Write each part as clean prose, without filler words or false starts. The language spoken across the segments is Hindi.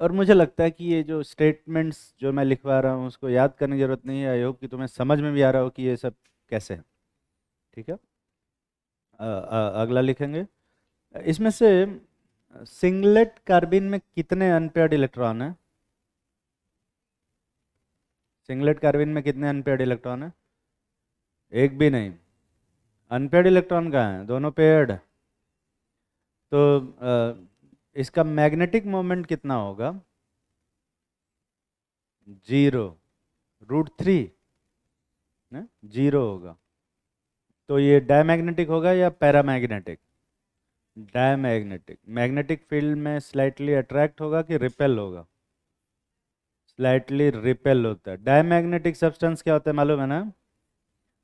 और मुझे लगता है कि ये जो स्टेटमेंट्स जो मैं लिखवा रहा हूँ उसको याद करने की जरूरत नहीं है। आई होप कि तुम्हें समझ में भी आ रहा हो कि ये सब कैसे है। ठीक है। अगला लिखेंगे। इसमें से सिंगलेट कार्बिन में कितने अनपेयर्ड इलेक्ट्रॉन है? सिंगलेट कार्बिन में कितने अनपेयर्ड इलेक्ट्रॉन है? एक भी नहीं। अनपेयर्ड इलेक्ट्रॉन कहाँ है? दोनों पेयर्ड। तो इसका मैग्नेटिक मोमेंट कितना होगा? 0। √3 ना, 0 होगा। तो ये डायमैग्नेटिक होगा या पैरामैग्नेटिक? डायमैग्नेटिक। मैग्नेटिक फील्ड में स्लाइटली अट्रैक्ट होगा कि रिपेल होगा? स्लाइटली रिपेल होता है। डायमैग्नेटिक सब्सटेंस क्या होता है मालूम है ना?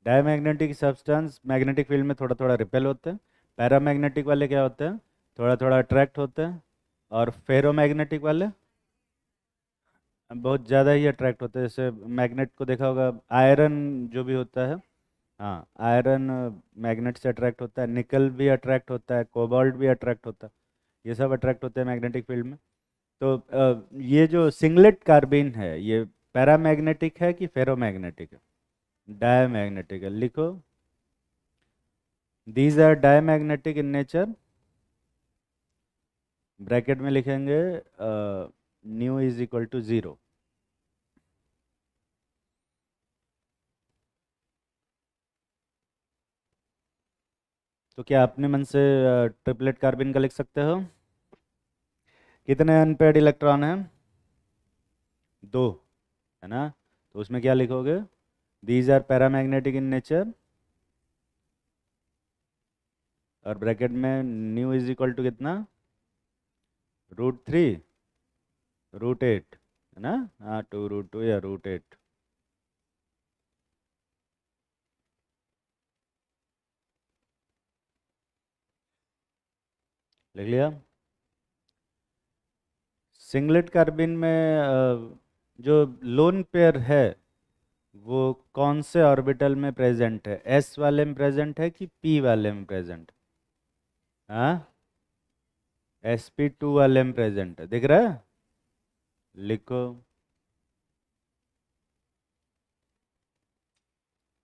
डायमैग्नेटिक सब्सटेंस मैग्नेटिक फील्ड में थोड़ा थोड़ा रिपेल होते हैं। पैरामैग्नेटिक वाले क्या होते हैं? थोड़ा थोड़ा अट्रैक्ट होते हैं। और फेरोमैग्नेटिक वाले बहुत ज़्यादा ही अट्रैक्ट होते हैं। जैसे मैग्नेट को देखा होगा, आयरन जो भी होता है। हाँ, आयरन मैग्नेट से अट्रैक्ट होता है, निकल भी अट्रैक्ट होता है, कोबाल्ट भी अट्रैक्ट होता है। ये सब अट्रैक्ट होते हैं मैग्नेटिक फील्ड में। तो ये जो सिंगलेट कार्बिन है ये पैरामैग्नेटिक है कि फेरोमैग्नेटिक है? डायमैग्नेटिक है। लिखो, these are diamagnetic in nature. Bracket में लिखेंगे न्यू इज इक्वल टू 0। तो क्या अपने मन से ट्रिपलेट कार्बिन का लिख सकते हो? कितने अनपेयर्ड इलेक्ट्रॉन हैं? 2, है ना? तो उसमें क्या लिखोगे? These are paramagnetic in nature, और ब्रैकेट में न्यू इज इक्वल टू कितना? √3, √8, है ना? हाँ, 2√2 या √8। लिख लिया? सिंगलेट कार्बिन में जो लोन पेयर है वो कौन से ऑर्बिटल में प्रेजेंट है? एस वाले में प्रेजेंट है कि पी वाले में प्रेजेंट? हाँ, sp2 वाले में प्रेजेंट है। दिख रहा है? लिखो,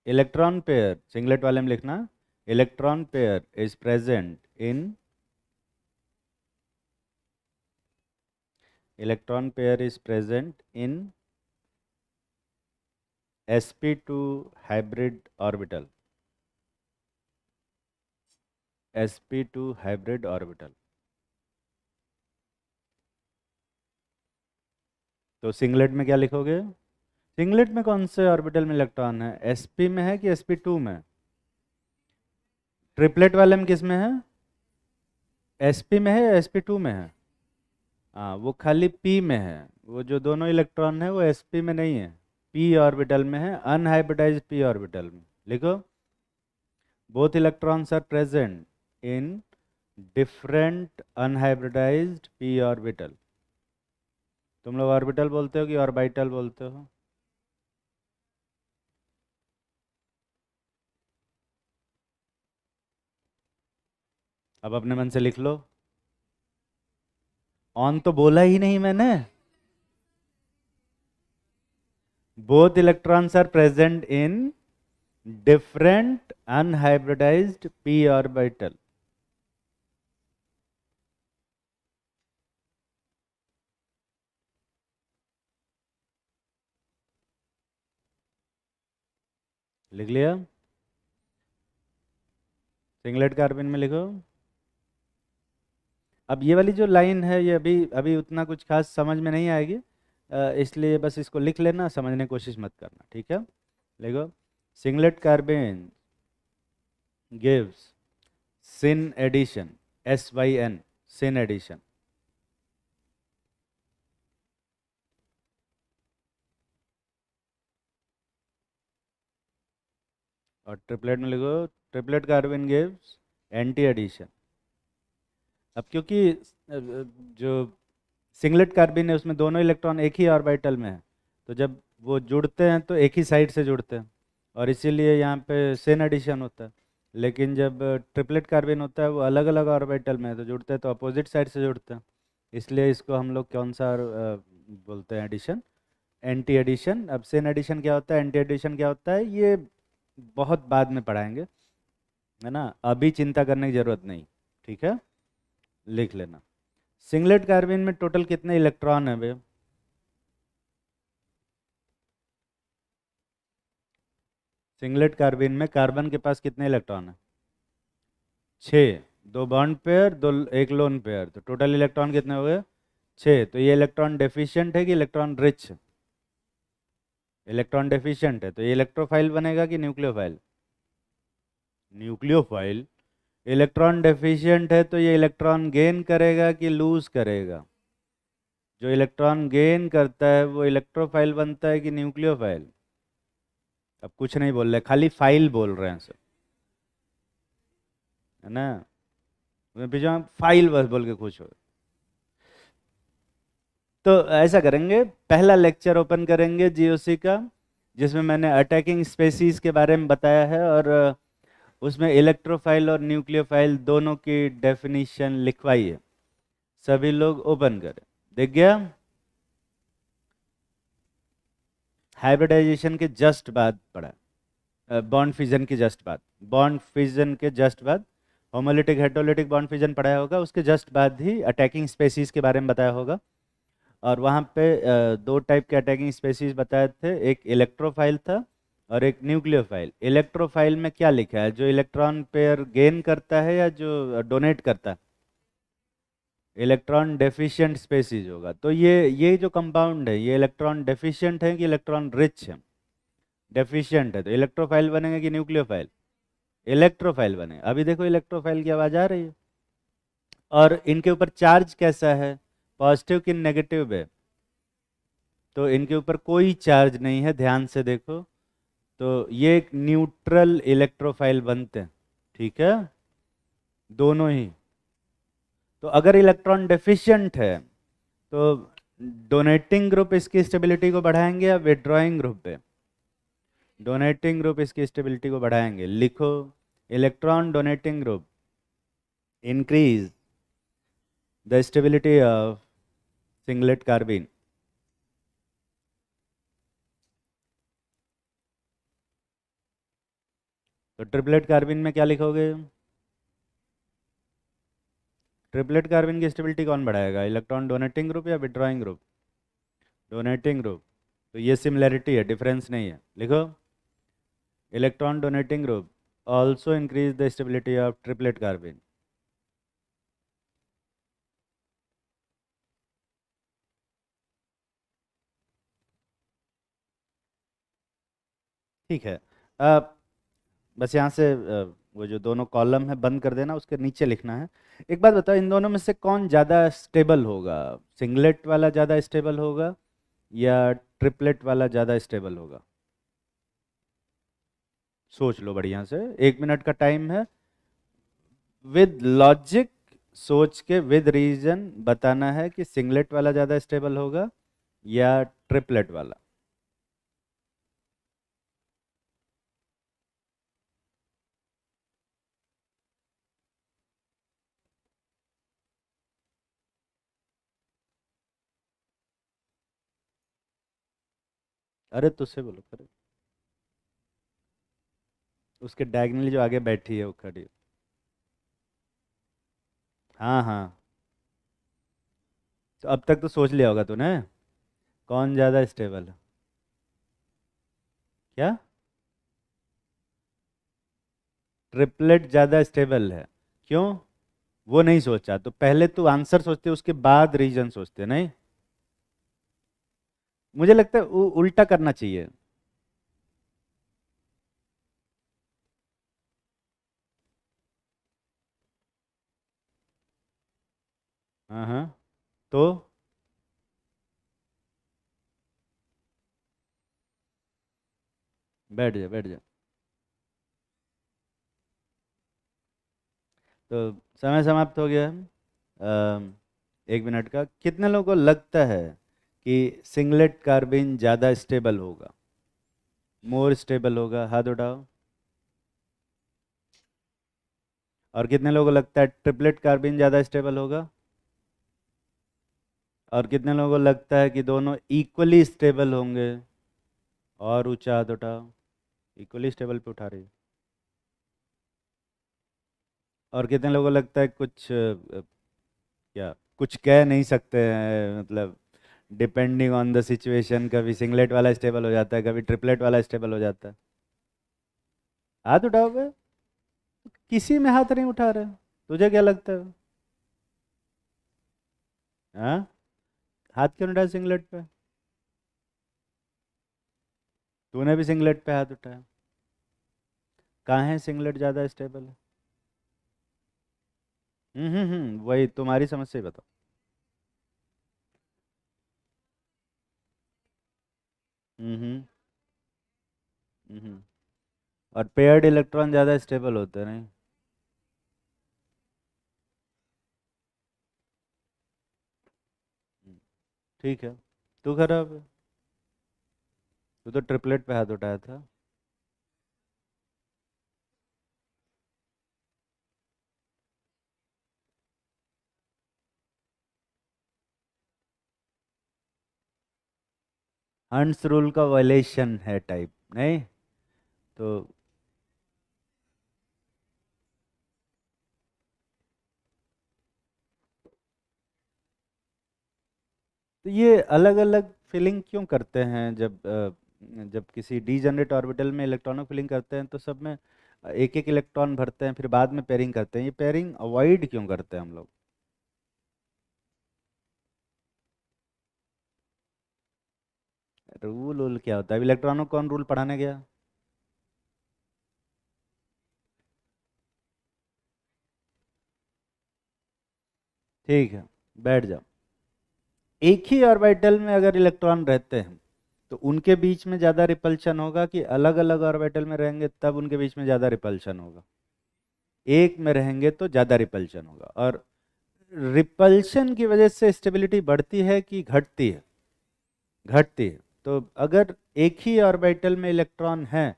इलेक्ट्रॉन पेयर सिंगलेट वाले में लिखना, electron pair is present in, electron pair is present in sp2 hybrid orbital, sp2 hybrid orbital. तो सिंगलेट में क्या लिखोगे? सिंगलेट में कौन से ऑर्बिटल में इलेक्ट्रॉन है? sp में है कि sp2 में? ट्रिपलेट वाले में किस में है? sp में है या sp2 में है? हाँ, वो खाली p में है। वो जो दोनों इलेक्ट्रॉन है वो sp में नहीं है, p ऑर्बिटल में है, अनहाइब्रिडाइज्ड p ऑर्बिटल में। लिखो, both electrons are present in different unhybridized p orbital. तुम लोग ऑर्बिटल बोलते हो कि ऑर्बिटल बोलते हो? अब अपने मन से लिख लो। ऑन तो बोला ही नहीं मैंने। Both electrons are present in different unhybridized p orbital. लिख लिया? सिंगलेट कार्बन में लिखो। अब ये वाली जो लाइन है ये अभी अभी उतना कुछ खास समझ में नहीं आएगी, इसलिए बस इसको लिख लेना, समझने की कोशिश मत करना। ठीक है? लिखो, singlet carbon gives sin addition, SYN, sin addition। और ट्रिपलेट में लिखो, triplet carbon gives anti addition. अब क्योंकि जो सिंगलेट कार्बन है उसमें दोनों इलेक्ट्रॉन एक ही ऑर्बिटल में है, तो जब वो जुड़ते हैं तो एक ही साइड से जुड़ते हैं, और इसीलिए यहाँ पे सेन एडिशन होता है। लेकिन जब ट्रिपलेट कार्बन होता है वो अलग अलग ऑर्बिटल में है, तो जुड़ते हैं तो अपोजिट साइड से जुड़ते हैं, इसलिए इसको हम लोग कौन सा बोलते हैं एडिशन, एंटी एडिशन। अब सिन एडिशन क्या होता है, एंटी एडिशन क्या होता है, ये बहुत बाद में पढ़ाएंगे, है ना, अभी चिंता करने की जरूरत नहीं। ठीक है, लिख लेना। सिंगलेट कार्बाइन में टोटल कितने इलेक्ट्रॉन है भैया? सिंगलेट कार्बाइन में कार्बन के पास कितने इलेक्ट्रॉन है? 6। 2 बॉन्ड पेयर, दो एक लोन पेयर, तो टोटल इलेक्ट्रॉन कितने हो गए? 6। तो ये इलेक्ट्रॉन डेफिशिएंट है कि इलेक्ट्रॉन रिच? इलेक्ट्रॉन डेफिशिएंट है, तो ये इलेक्ट्रोफाइल बनेगा कि न्यूक्लियोफाइल? न्यूक्लियोफाइल। इलेक्ट्रॉन डेफिशिएंट है तो ये इलेक्ट्रॉन गेन करेगा कि लूज करेगा? जो इलेक्ट्रॉन गेन करता है वो इलेक्ट्रोफाइल बनता है कि न्यूक्लियोफाइल? अब कुछ नहीं बोल रहे, खाली फाइल बोल रहे हैं सब, है ना, उसमें पीछे हम फाइल बस बोल के खुश हो। तो ऐसा करेंगे, पहला लेक्चर ओपन करेंगे जीओसी का, जिसमें मैंने अटैकिंग स्पेसीज के बारे में बताया है, और उसमें इलेक्ट्रोफाइल और न्यूक्लियोफाइल दोनों की डेफिनेशन लिखवाई है। सभी लोग ओपन करें। देख गया? हाइब्रिडाइजेशन के जस्ट बाद पढ़ा, बॉन्ड फिजन के जस्ट बाद, बॉन्ड फिजन के जस्ट बाद होमोलिटिक हेटेरोलिटिक बॉन्ड फिजन पढ़ाया होगा, उसके जस्ट बाद ही अटैकिंग स्पेसीज के बारे में बताया होगा। और वहाँ पे दो टाइप के अटैकिंग स्पेसीज बताए थे, एक इलेक्ट्रोफाइल था और एक न्यूक्लियोफाइल। इलेक्ट्रोफाइल में क्या लिखा है, जो इलेक्ट्रॉन पेयर गेन करता है या जो डोनेट करता है? इलेक्ट्रॉन डेफिशिएंट स्पेसीज होगा। तो ये जो कंपाउंड है, ये इलेक्ट्रॉन डेफिशिएंट है कि इलेक्ट्रॉन रिच है? डेफिशिएंट है, तो इलेक्ट्रोफाइल बनेगा कि न्यूक्लियोफाइल? इलेक्ट्रोफाइल बने। अभी देखो इलेक्ट्रोफाइल की आवाज आ रही है। और इनके ऊपर चार्ज कैसा है, पॉजिटिव कि नेगेटिव है? तो इनके ऊपर कोई चार्ज नहीं है, ध्यान से देखो। तो ये एक न्यूट्रल इलेक्ट्रोफाइल बनते हैं। ठीक है, दोनों ही। तो अगर इलेक्ट्रॉन डेफिशिएंट है तो डोनेटिंग ग्रुप इसकी स्टेबिलिटी को बढ़ाएंगे या विड्रॉइंग ग्रुप पे? डोनेटिंग ग्रुप इसकी स्टेबिलिटी को बढ़ाएंगे। लिखो, electron donating group increase the stability of singlet carbene. तो ट्रिपलेट कार्बाइन में क्या लिखोगे? ट्रिपलेट कार्बाइन की स्टेबिलिटी कौन बढ़ाएगा, इलेक्ट्रॉन डोनेटिंग ग्रुप या विड्रॉइंग ग्रुप? Donating group. तो ये सिमिलैरिटी है, डिफरेंस नहीं है। लिखो, electron donating group also increase the stability of triplet carbene. ठीक है, अब बस यहाँ से वो जो दोनों कॉलम है बंद कर देना, उसके नीचे लिखना है। एक बात बताओ, इन दोनों में से कौन ज़्यादा स्टेबल होगा? सिंगलेट वाला ज़्यादा स्टेबल होगा या ट्रिपलेट वाला ज़्यादा स्टेबल होगा? सोच लो बढ़िया से, 1 मिनट का टाइम है। विद लॉजिक सोच के, विद रीजन बताना है कि सिंगलेट वाला ज़्यादा स्टेबल होगा या ट्रिपलेट वाला। अरे तुझसे बोलो, अरे उसके डायगनली जो आगे बैठी है वो खड़ी है। हाँ हाँ, तो अब तक तो सोच लिया होगा तूने, कौन ज़्यादा स्टेबल है। क्या? ट्रिपलेट ज़्यादा स्टेबल है? क्यों? वो नहीं सोचा, तो पहले तू आंसर सोचते उसके बाद रीजन सोचते नहीं? मुझे लगता है उल्टा करना चाहिए। हाँ हाँ, तो बैठ जा बैठ जा। तो समय समाप्त हो गया। 1 मिनट का। कितने लोगों को लगता है कि सिंगलेट कार्बाइन ज़्यादा स्टेबल होगा, मोर स्टेबल होगा? हाथ उठाओ। और कितने लोगों को लगता है ट्रिपलेट कार्बाइन ज़्यादा स्टेबल होगा? और कितने लोगों को लगता है कि दोनों इक्वली स्टेबल होंगे? और ऊंचा हाथ उठाओ। इक्वली स्टेबल पे उठा रही है। और कितने लोगों को लगता है कुछ क्या कुछ कह नहीं सकते हैं, मतलब डिपेंडिंग ऑन द सिचुएशन कभी सिंगलेट वाला स्टेबल हो जाता है, कभी ट्रिपलेट वाला स्टेबल हो जाता है? हाथ उठाओ बे। किसी में हाथ नहीं उठा रहे। तुझे क्या लगता है? हाँ, हाथ क्यों नहीं उठाया सिंगलेट पे? तूने भी सिंगलेट पे हाथ उठाया। कहाँ है सिंगलेट ज़्यादा स्टेबल है? वही तुम्हारी समझ से ही बताओ। हम्म हम्म हम्म। और पेयर्ड इलेक्ट्रॉन ज़्यादा स्टेबल होते हैं नहीं? हम्म, ठीक है। तू खराब है। तू तो ट्रिपलेट पे हाथ उठाया था। हंस रूल का वायलेशन है टाइप नहीं? तो ये अलग अलग फिलिंग क्यों करते हैं? जब किसी डीजनरेट ऑर्बिटल में इलेक्ट्रॉनों फिलिंग करते हैं तो सब में एक एक इलेक्ट्रॉन भरते हैं, फिर बाद में पेयरिंग करते हैं। ये पेयरिंग अवॉइड क्यों करते हैं हम लोग? रूल वूल क्या होता है? अब इलेक्ट्रॉनों को कौन रूल पढ़ाने गया? ठीक है, बैठ जाओ। एक ही ऑर्बिटल में अगर इलेक्ट्रॉन रहते हैं तो उनके बीच में ज़्यादा रिपल्शन होगा, कि अलग अलग ऑर्बिटल में रहेंगे तब उनके बीच में ज़्यादा रिपल्शन होगा? एक में रहेंगे तो ज़्यादा रिपल्शन होगा। और रिपल्शन की वजह से स्टेबिलिटी बढ़ती है कि घटती है? घटती है। तो अगर एक ही ऑर्बिटल में इलेक्ट्रॉन है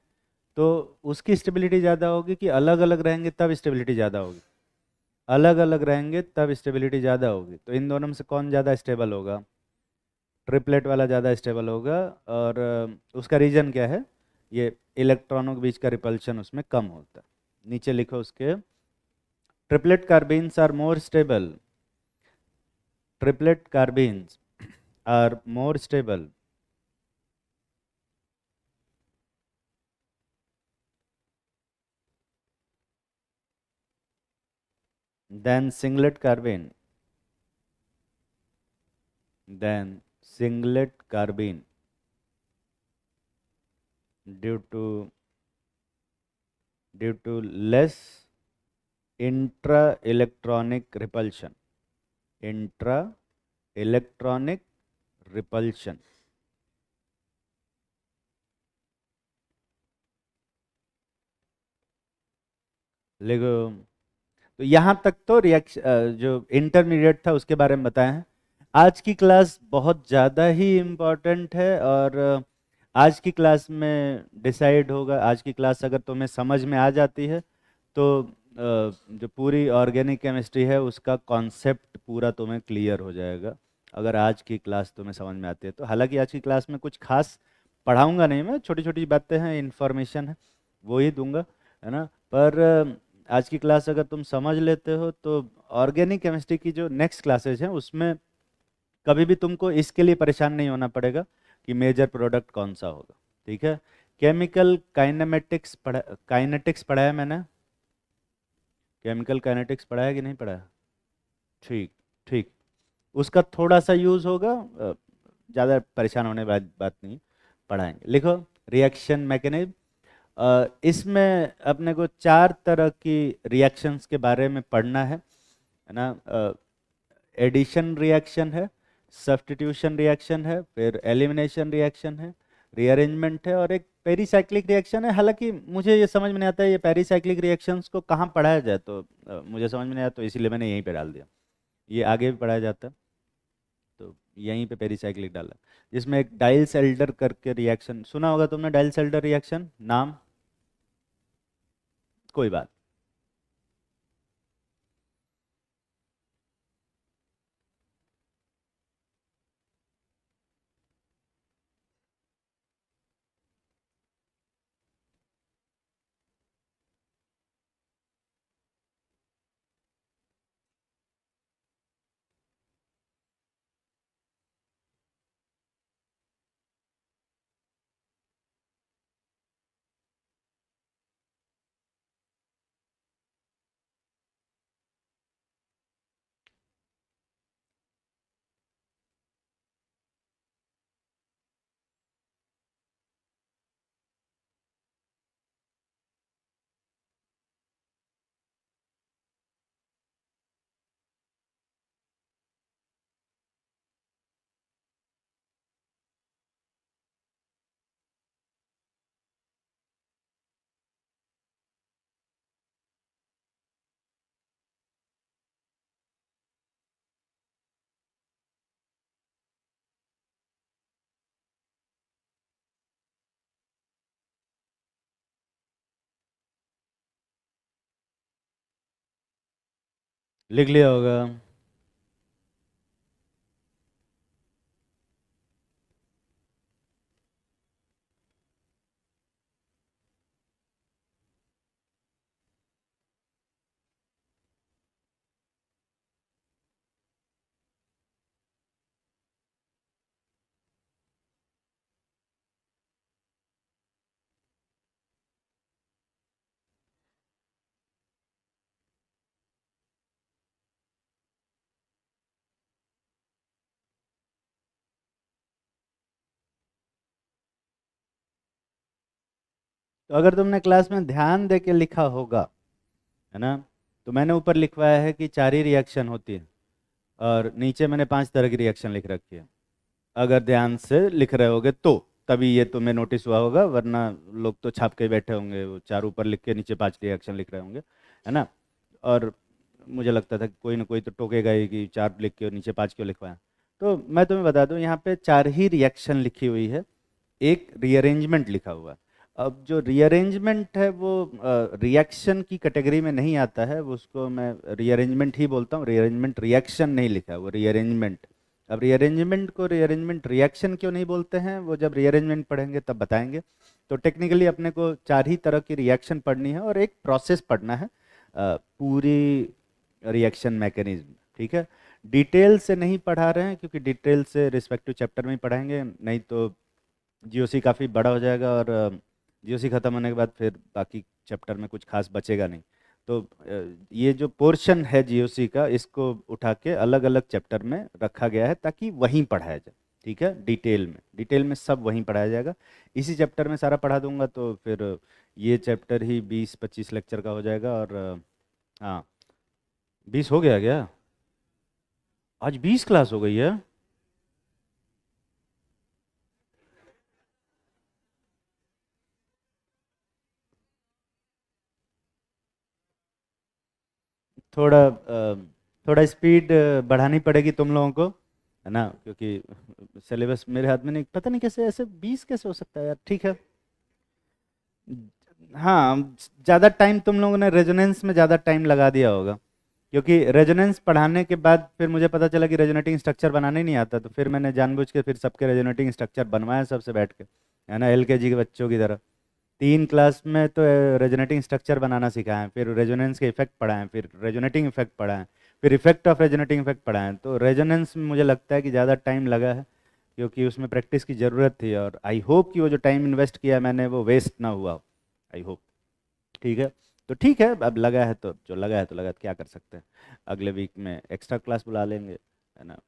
तो उसकी स्टेबिलिटी ज़्यादा होगी, कि अलग अलग रहेंगे तब स्टेबिलिटी ज़्यादा होगी? अलग अलग रहेंगे तब स्टेबिलिटी ज़्यादा होगी। तो इन दोनों में से कौन ज़्यादा स्टेबल होगा? ट्रिपलेट वाला ज़्यादा स्टेबल होगा। और उसका रीज़न क्या है? ये इलेक्ट्रॉनों के बीच का रिपल्शन उसमें कम होता है। नीचे लिखो उसके। Triplet carbenes are more stable. Triplet carbenes are more stable than singlet carbene. Than singlet carbene due to less intra-electronic repulsion. Intra-electronic repulsion. देखो, तो यहाँ तक तो रिएक्शन जो इंटरमीडिएट था उसके बारे में बताए हैं। आज की क्लास बहुत ज़्यादा ही इम्पोर्टेंट है। और आज की क्लास में डिसाइड होगा। आज की क्लास अगर तुम्हें समझ में आ जाती है तो जो पूरी ऑर्गेनिक केमिस्ट्री है उसका कॉन्सेप्ट पूरा तुम्हें क्लियर हो जाएगा, अगर आज की क्लास तुम्हें समझ में आती है तो। हालांकि आज की क्लास में कुछ खास पढ़ाऊंगा नहीं मैं, छोटी छोटी बातें हैं, इन्फॉर्मेशन है, वो ही दूंगा, है ना। पर आज की क्लास अगर तुम समझ लेते हो तो ऑर्गेनिक केमिस्ट्री की जो नेक्स्ट क्लासेज हैं उसमें कभी भी तुमको इसके लिए परेशान नहीं होना पड़ेगा कि मेजर प्रोडक्ट कौन सा होगा। ठीक है। केमिकल काइनेमेटिक्स पढ़ा, काइनेटिक्स पढ़ाया मैंने? केमिकल काइनेटिक्स पढ़ाया कि नहीं पढ़ाया? ठीक। ठीक। उसका थोड़ा सा यूज होगा, ज़्यादा परेशान होने वाली बात नहीं। पढ़ाएंगे। लिखो। Reaction mechanism. इसमें अपने को चार तरह की रिएक्शंस के बारे में पढ़ना है ना। एडिशन रिएक्शन है, सब्स्टिट्यूशन रिएक्शन है, फिर एलिमिनेशन रिएक्शन है, रीअरेंजमेंट है, और एक पेरीसाइक्लिक रिएक्शन है। हालांकि मुझे ये समझ में नहीं आता है ये पेरीसाइक्लिक रिएक्शंस को कहाँ पढ़ाया जाए, तो मुझे समझ में नहीं आया, तो इसीलिए मैंने यहीं पे डाल दिया। ये आगे भी पढ़ाया जाता है, तो यहीं पे पेरीसाइक्लिक डाला। जिसमें एक डाइल सेल्डर करके रिएक्शन सुना होगा तुमने, डाइल सेल्डर रिएक्शन नाम? कोई बात। लिख लिया होगा। तो अगर तुमने क्लास में ध्यान दे के लिखा होगा, है ना, तो मैंने ऊपर लिखवाया है कि 4 ही रिएक्शन होती है, और नीचे मैंने 5 तरह की रिएक्शन लिख रखी है। अगर ध्यान से लिख रहे होगे तो तभी ये तुम्हें नोटिस हुआ होगा, वरना लोग तो छाप के बैठे होंगे, वो 4 ऊपर लिख के नीचे 5 रिएक्शन लिख रहे होंगे, है ना। और मुझे लगता था कि कोई ना कोई तो टोकेगा ही कि 4 लिख के और नीचे 5 क्यों लिखवाया। तो मैं तुम्हें बता दूं, यहाँ पे 4 ही रिएक्शन लिखी हुई है, एक रीअरेंजमेंट लिखा हुआ है। अब जो रीअरेंजमेंट है वो रिएक्शन की कैटेगरी में नहीं आता है, वो उसको मैं रीअरेंजमेंट ही बोलता हूँ। रीअरेंजमेंट रिएक्शन नहीं लिखा है, वो रीअरेंजमेंट। अब रीअरेंजमेंट को रीअरेंजमेंट रिएक्शन क्यों नहीं बोलते हैं, वो जब रीअरेंजमेंट पढ़ेंगे तब बताएंगे। तो टेक्निकली अपने को 4 ही तरह की रिएक्शन पढ़नी है और एक प्रोसेस पढ़ना है, पूरी रिएक्शन मैकेनिज्म, ठीक है। डिटेल से नहीं पढ़ा रहे हैं, क्योंकि डिटेल से रिस्पेक्टिव चैप्टर में ही पढ़ाएंगे, नहीं तो जीओसी काफ़ी बड़ा हो जाएगा, और जीओसी ख़त्म होने के बाद फिर बाकी चैप्टर में कुछ खास बचेगा नहीं। तो ये जो पोर्शन है जीओसी का, इसको उठा के अलग अलग चैप्टर में रखा गया है ताकि वहीं पढ़ाया जाए, ठीक है। डिटेल में सब वहीं पढ़ाया जाएगा। इसी चैप्टर में सारा पढ़ा दूंगा, तो फिर ये चैप्टर ही 20-25 लेक्चर का हो जाएगा। और हाँ, 20 हो गया क्या? आज 20 क्लास हो गई है। थोड़ा थोड़ा स्पीड बढ़ानी पड़ेगी तुम लोगों को, है ना, क्योंकि सिलेबस मेरे हाथ में नहीं, पता नहीं कैसे ऐसे 20 कैसे हो सकता है यार। ठीक है। हाँ, ज़्यादा टाइम तुम लोगों ने रेजोनेंस में ज़्यादा टाइम लगा दिया होगा, क्योंकि रेजोनेंस पढ़ाने के बाद फिर मुझे पता चला कि रेजोनेटिंग स्ट्रक्चर बनाने नहीं आता, तो फिर मैंने जानबूझ के फिर सबके रेजोनेटिंग स्ट्रक्चर बनवाया सबसे बैठ के, है ना, एलकेजी के बच्चों की तरह। 3 क्लास में तो रेजोनेटिंग स्ट्रक्चर बनाना सिखाएं, फिर रेजोनेंस के इफेक्ट पढ़ाएं, फिर रेजोनेटिंग इफेक्ट पढ़ाएं, फिर इफेक्ट ऑफ रेजोनेटिंग इफेक्ट पढ़ाएं। तो रेजोनेंस में मुझे लगता है कि ज़्यादा टाइम लगा है, क्योंकि उसमें प्रैक्टिस की ज़रूरत थी, और आई होप कि वो जो टाइम इन्वेस्ट किया मैंने वो वेस्ट ना हुआ, आई होप। ठीक है। तो ठीक है, अब लगा है तो जो लगा है तो लगा, क्या कर सकते हैं। अगले वीक में एक्स्ट्रा क्लास बुला लेंगे, है ना।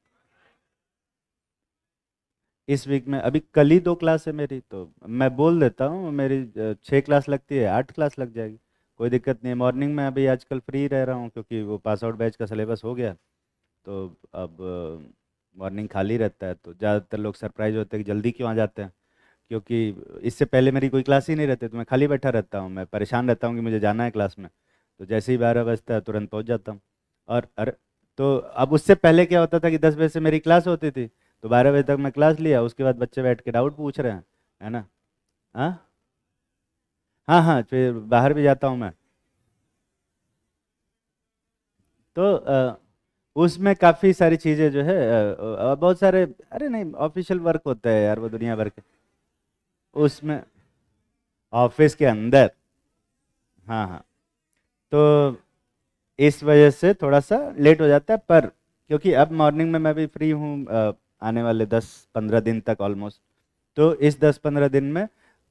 इस वीक में अभी कल ही 2 क्लास है मेरी, तो मैं बोल देता हूँ, मेरी 6 क्लास लगती है, 8 क्लास लग जाएगी, कोई दिक्कत नहीं है। मॉर्निंग में अभी आजकल फ्री रह रहा हूँ, क्योंकि वो पास आउट बैच का सिलेबस हो गया, तो अब मॉर्निंग खाली रहता है, तो ज़्यादातर लोग सरप्राइज होते हैं कि जल्दी क्यों आ जाते हैं, क्योंकि इससे पहले मेरी कोई क्लास ही नहीं रहती, तो मैं खाली बैठा रहता हूँ, मैं परेशान रहता हूँ कि मुझे जाना है क्लास में। तो जैसे ही 12 बजता है तुरंत पहुँच जाता हूँ। और अरे, तो अब उससे पहले क्या होता था कि 10 बजे से मेरी क्लास होती थी, तो 12 बजे तक मैं क्लास लिया, उसके बाद बच्चे बैठ के डाउट पूछ रहे हैं, है ना। हाँ, हाँ, हाँ, फिर बाहर भी जाता हूँ मैं। तो उसमें काफ़ी सारी चीज़ें जो है, बहुत सारे, अरे नहीं, ऑफिशियल वर्क होता है यार, वो दुनिया भर के उसमें, ऑफिस के अंदर। हाँ, हाँ। तो इस वजह से थोड़ा सा लेट हो जाता है, पर क्योंकि अब मॉर्निंग में मैं भी फ्री हूँ, आने वाले 10-15 दिन तक ऑलमोस्ट। तो इस 10-15 दिन में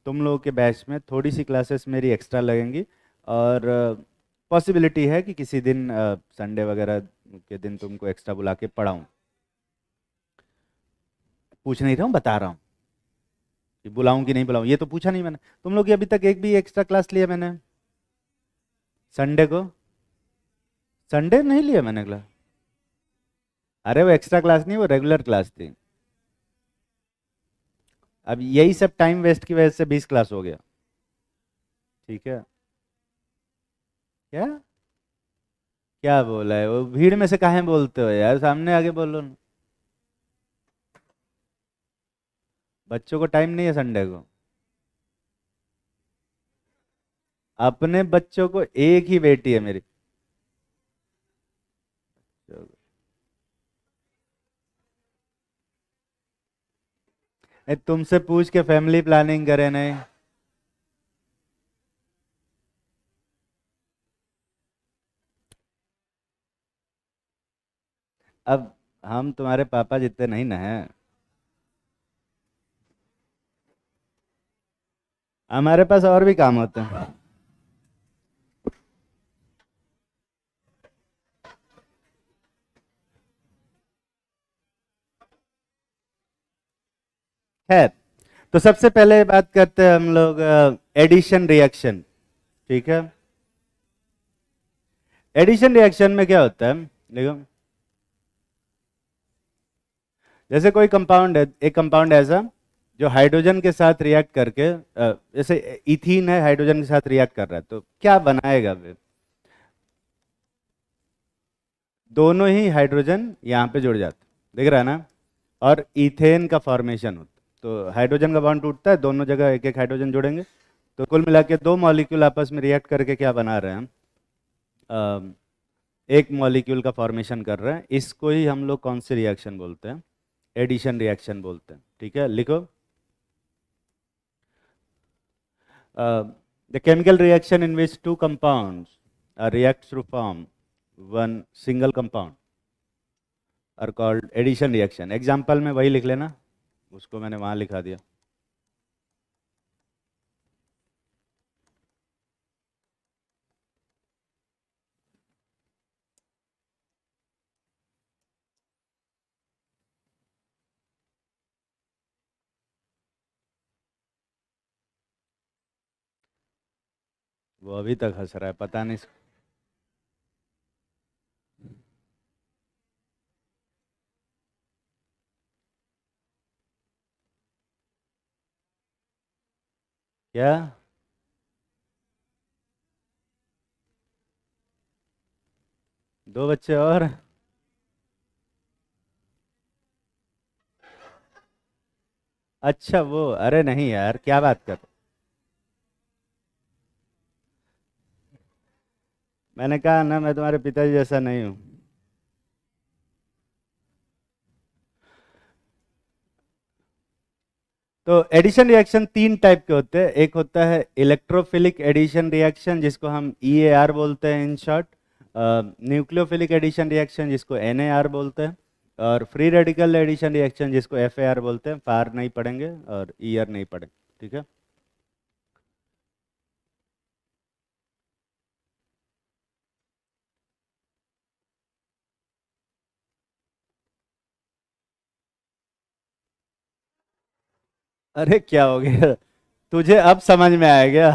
तुम लोगों के बैच में थोड़ी सी क्लासेस मेरी एक्स्ट्रा लगेंगी, और पॉसिबिलिटी है कि किसी दिन संडे वगैरह के दिन तुमको एक्स्ट्रा बुला के पढ़ाऊँ। पूछ नहीं रहा हूँ, बता रहा हूँ कि बुलाऊँ कि नहीं बुलाऊँ, ये तो पूछा नहीं मैंने। तुम लोग की अभी तक एक भी एक्स्ट्रा क्लास लिया मैंने संडे को? संडे नहीं लिया मैंने क्लास। अरे वो एक्स्ट्रा क्लास नहीं, वो रेगुलर क्लास थी। अब यही सब टाइम वेस्ट की वजह से 20 क्लास हो गया। ठीक है। क्या? क्या बोला है वो? भीड़ में से काहे बोलते हो यार, सामने आके बोलो ना। बच्चों को टाइम नहीं है संडे को? अपने बच्चों को, एक ही बेटी है मेरी। तुमसे पूछ के फैमिली प्लानिंग करे नहीं। अब हम तुम्हारे पापा जितने नहीं ना हैं। हमारे पास और भी काम होते हैं। खैर, तो सबसे पहले बात करते हैं हम लोग एडिशन रिएक्शन। ठीक है। एडिशन रिएक्शन में क्या होता है, देखो, जैसे कोई कंपाउंड है, एक कंपाउंड ऐसा जो हाइड्रोजन के साथ रिएक्ट करके जैसे इथीन है, हाइड्रोजन के साथ रिएक्ट कर रहा है, तो क्या बनाएगा फिर? दोनों ही हाइड्रोजन यहाँ पे जुड़ जाते, दिख रहा है ना, और इथेन का फॉर्मेशन होता है। तो हाइड्रोजन का बॉन्ड टूटता है, दोनों जगह एक एक हाइड्रोजन जुड़ेंगे, तो कुल मिला के दो मॉलिक्यूल आपस में रिएक्ट करके क्या बना रहे हैं हम? एक मॉलिक्यूल का फॉर्मेशन कर रहे हैं। इसको ही हम लोग कौन सी रिएक्शन बोलते हैं? एडिशन रिएक्शन बोलते हैं। ठीक है, लिखो। The chemical reaction in which two compounds react to form one single compound are called addition reaction। Example में वही लिख लेना, उसको मैंने वहां लिखा दिया। वो अभी तक हंस रहा है, पता नहीं। क्या? दो बच्चे और? अच्छा वो, अरे नहीं यार, क्या बात कर। मैंने कहा ना, मैं तुम्हारे पिताजी जैसा नहीं हूँ। तो एडिशन रिएक्शन तीन टाइप के होते हैं। एक होता है इलेक्ट्रोफिलिक एडिशन रिएक्शन, जिसको हम EAR बोलते हैं in short. Nucleophilic addition reaction, जिसको NAR बोलते हैं। और फ्री रेडिकल एडिशन रिएक्शन, जिसको FAR बोलते हैं। फार नहीं पढ़ेंगे और ER नहीं पढ़ेंगे। ठीक है। अरे क्या हो गया, तुझे अब समझ में आया क्या?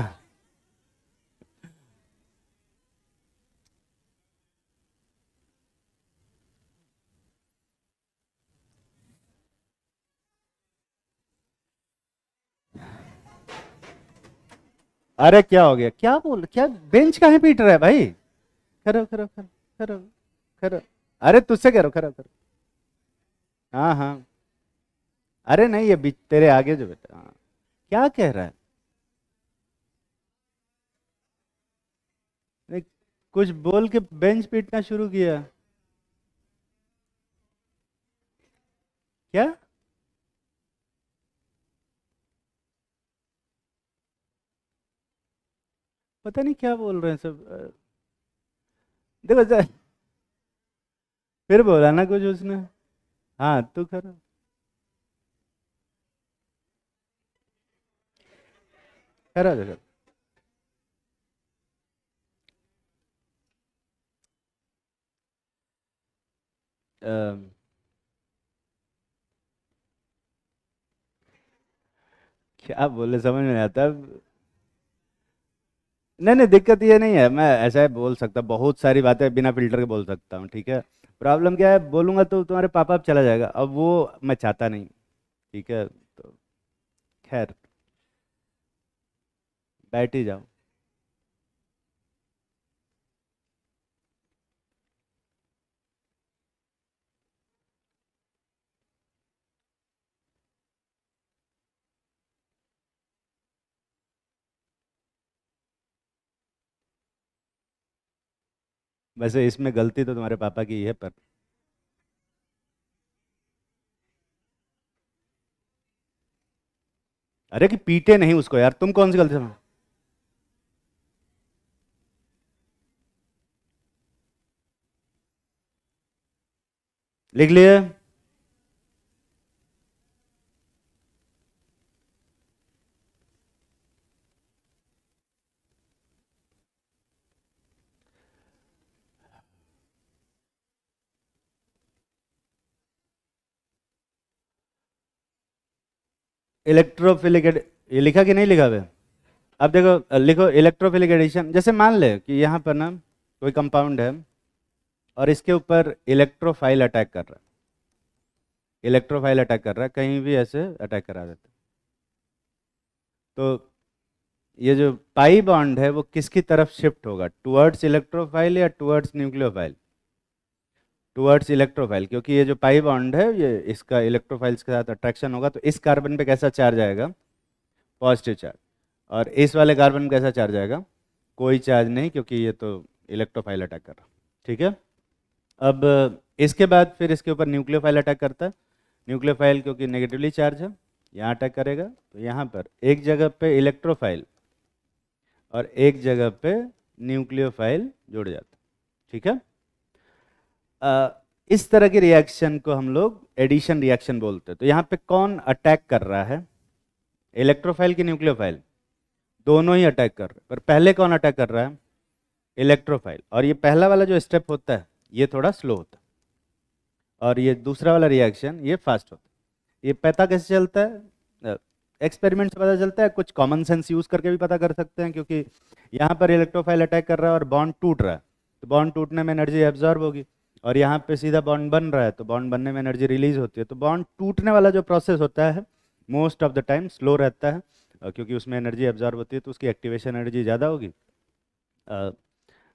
अरे क्या हो गया, क्या बोल, क्या बेंच काहे पीट रहा है भाई? करो करो करो करो करो। अरे तुझसे करो, करो करो। हाँ हाँ। अरे नहीं, ये बीच तेरे आगे जो बेटा, हाँ। क्या कह रहा है? नहीं, कुछ बोल के बेंच पीटना शुरू किया। क्या? पता नहीं क्या बोल रहे हैं सब। देखो फिर बोला ना कुछ उसने। हाँ तू करो। करो करो। अम, क्या बोले समझ में नहीं आता। नहीं नहीं, दिक्कत ये नहीं है, मैं ऐसा बोल सकता, बहुत सारी बातें बिना फिल्टर के बोल सकता हूँ। ठीक है। प्रॉब्लम क्या है, बोलूंगा तो तुम्हारे पापा अब चला जाएगा, अब वो मैं चाहता नहीं। ठीक है, तो खैर, बैठ ही जाओ। वैसे इसमें गलती तो तुम्हारे पापा की ही है, पर अरे कि पीटे नहीं उसको यार, तुम कौन सी गलती समझ। लिख लिए? इलेक्ट्रोफिलिक ये लिखा कि नहीं लिखा हुआ है? अब देखो लिखो इलेक्ट्रोफिलिक एडिशन। जैसे मान ले कि यहाँ पर ना कोई कंपाउंड है और इसके ऊपर इलेक्ट्रोफाइल अटैक कर रहा है, इलेक्ट्रोफाइल अटैक कर रहा है, कहीं भी ऐसे अटैक करा देता है। तो ये जो पाई बॉन्ड है वो किसकी तरफ शिफ्ट होगा, टुवर्ड्स इलेक्ट्रोफाइल या टुवर्ड्स न्यूक्लियोफाइल? टुवर्ड्स इलेक्ट्रोफाइल, क्योंकि ये जो पाई बॉन्ड है ये इसका इलेक्ट्रोफाइल्स के साथ अट्रैक्शन होगा, तो इस कार्बन पे कैसा चार्ज आएगा, पॉजिटिव चार्ज। और इस वाले कार्बन पे कैसा चार्ज आएगा, कोई चार्ज नहीं, क्योंकि ये तो इलेक्ट्रोफाइल अटैक कर रहा है। ठीक है। अब इसके बाद फिर इसके ऊपर न्यूक्लियोफाइल अटैक करता है। न्यूक्लियोफाइल क्योंकि नेगेटिवली चार्ज है, यहाँ अटैक करेगा, तो यहाँ पर एक जगह पे इलेक्ट्रोफाइल और एक जगह पे न्यूक्लियोफाइल जुड़ जाता है। ठीक है। इस तरह के रिएक्शन को हम लोग एडिशन रिएक्शन बोलते हैं। तो यहाँ पे कौन अटैक कर रहा है, इलेक्ट्रोफाइल की न्यूक्लियोफाइल? दोनों ही अटैक कर रहे हैं, पर पहले कौन अटैक कर रहा है, इलेक्ट्रोफाइल। और ये पहला वाला जो स्टेप होता है ये थोड़ा स्लो होता है, और ये दूसरा वाला रिएक्शन ये फास्ट होता है। ये पता कैसे चलता है, एक्सपेरिमेंट से पता चलता है, कुछ कॉमन सेंस यूज करके भी पता कर सकते हैं। क्योंकि यहाँ पर इलेक्ट्रोफाइल अटैक कर रहा है और बॉन्ड टूट रहा है, तो बॉन्ड टूटने में एनर्जी एब्जॉर्ब होगी, और यहाँ पे सीधा बॉन्ड बन रहा है, तो बॉन्ड बनने में एनर्जी रिलीज होती है। तो बॉन्ड टूटने वाला जो प्रोसेस होता है most of the time slow रहता है, क्योंकि उसमें एनर्जी एब्जॉर्ब होती है, तो उसकी एक्टिवेशन एनर्जी ज़्यादा होगी,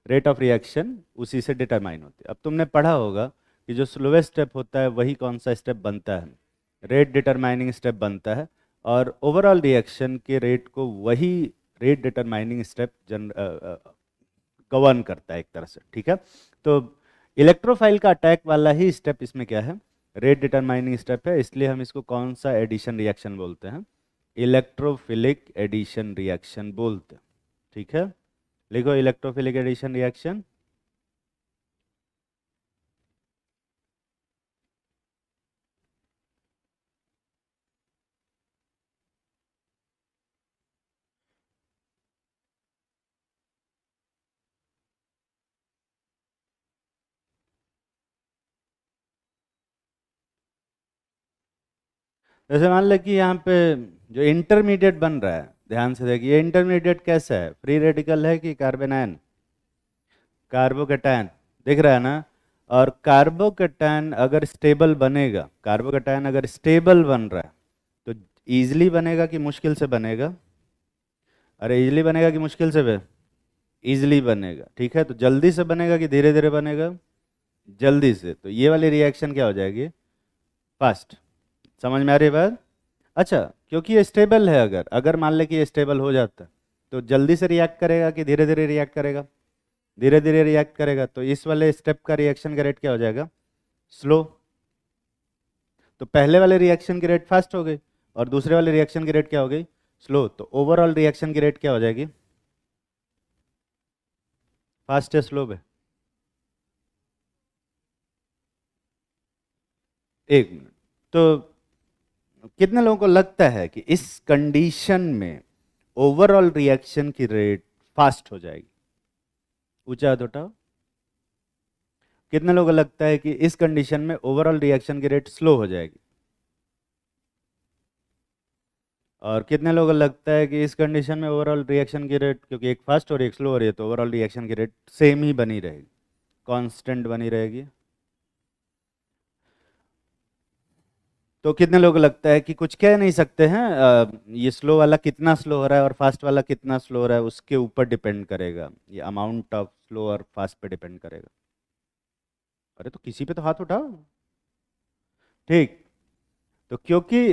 रेट ऑफ रिएक्शन उसी से डिटरमाइन होती है। अब तुमने पढ़ा होगा कि जो स्लोवेस्ट स्टेप होता है वही कौन सा स्टेप बनता है, रेट डिटरमाइनिंग स्टेप बनता है, और ओवरऑल रिएक्शन के रेट को वही रेट डिटरमाइनिंग स्टेप गवर्न करता है एक तरह से। ठीक है। तो इलेक्ट्रोफाइल का अटैक वाला ही स्टेप इसमें क्या है, रेट डिटरमाइनिंग स्टेप है, इसलिए हम इसको कौन सा एडिशन रिएक्शन बोलते हैं, इलेक्ट्रोफिलिक एडिशन रिएक्शन बोलते हैं। ठीक है। लिखो इलेक्ट्रोफिलिक एडिशन रिएक्शन। जैसे मान लो कि यहाँ पे जो इंटरमीडिएट बन रहा है, ध्यान से देखिए, ये इंटरमीडिएट कैसा है, फ्री रेडिकल है कि कार्बन आयन, कार्बोकैटायन, दिख रहा है ना। और कार्बोकैटायन अगर स्टेबल बनेगा, कार्बोकैटायन अगर स्टेबल बन रहा है तो इजीली बनेगा कि मुश्किल से बनेगा, अरे इजीली बनेगा कि मुश्किल से इजीली बनेगा। ठीक है। तो जल्दी से बनेगा कि धीरे धीरे बनेगा, जल्दी से, तो ये वाली रिएक्शन क्या हो जाएगी, फास्ट। समझ में आ रही है बात? अच्छा, क्योंकि ये स्टेबल है, अगर अगर मान ले कि ये स्टेबल हो जाता है तो जल्दी से रिएक्ट करेगा कि धीरे धीरे रिएक्ट करेगा, धीरे धीरे रिएक्ट करेगा, तो इस वाले स्टेप का रिएक्शन का रेट क्या हो जाएगा, स्लो। तो पहले वाले रिएक्शन की रेट फास्ट हो गई और दूसरे वाले रिएक्शन की रेट क्या हो गई, स्लो, तो ओवरऑल रिएक्शन की रेट क्या हो जाएगी, फास्ट या स्लो है? एक मिनट। तो कितने लोगों को लगता है कि इस कंडीशन में ओवरऑल रिएक्शन की रेट फास्ट हो जाएगी, ऊंचा हाथ उठाओ। कितने लोगों को लगता है कि इस कंडीशन में ओवरऑल रिएक्शन की रेट स्लो हो जाएगी? और कितने लोगों को लगता है कि इस कंडीशन में ओवरऑल रिएक्शन की रेट, क्योंकि एक फास्ट और एक स्लो हो रही है, तो ओवरऑल रिएक्शन की रेट सेम ही बनी रहेगी, कांस्टेंट बनी रहेगी? तो कितने लोगों को लगता है कि कुछ कह नहीं सकते हैं, ये स्लो वाला कितना स्लो हो रहा है और फास्ट वाला कितना स्लो हो रहा है उसके ऊपर डिपेंड करेगा, ये अमाउंट ऑफ स्लो और फास्ट पे डिपेंड करेगा? अरे तो किसी पे तो हाथ उठाओ। ठीक। तो क्योंकि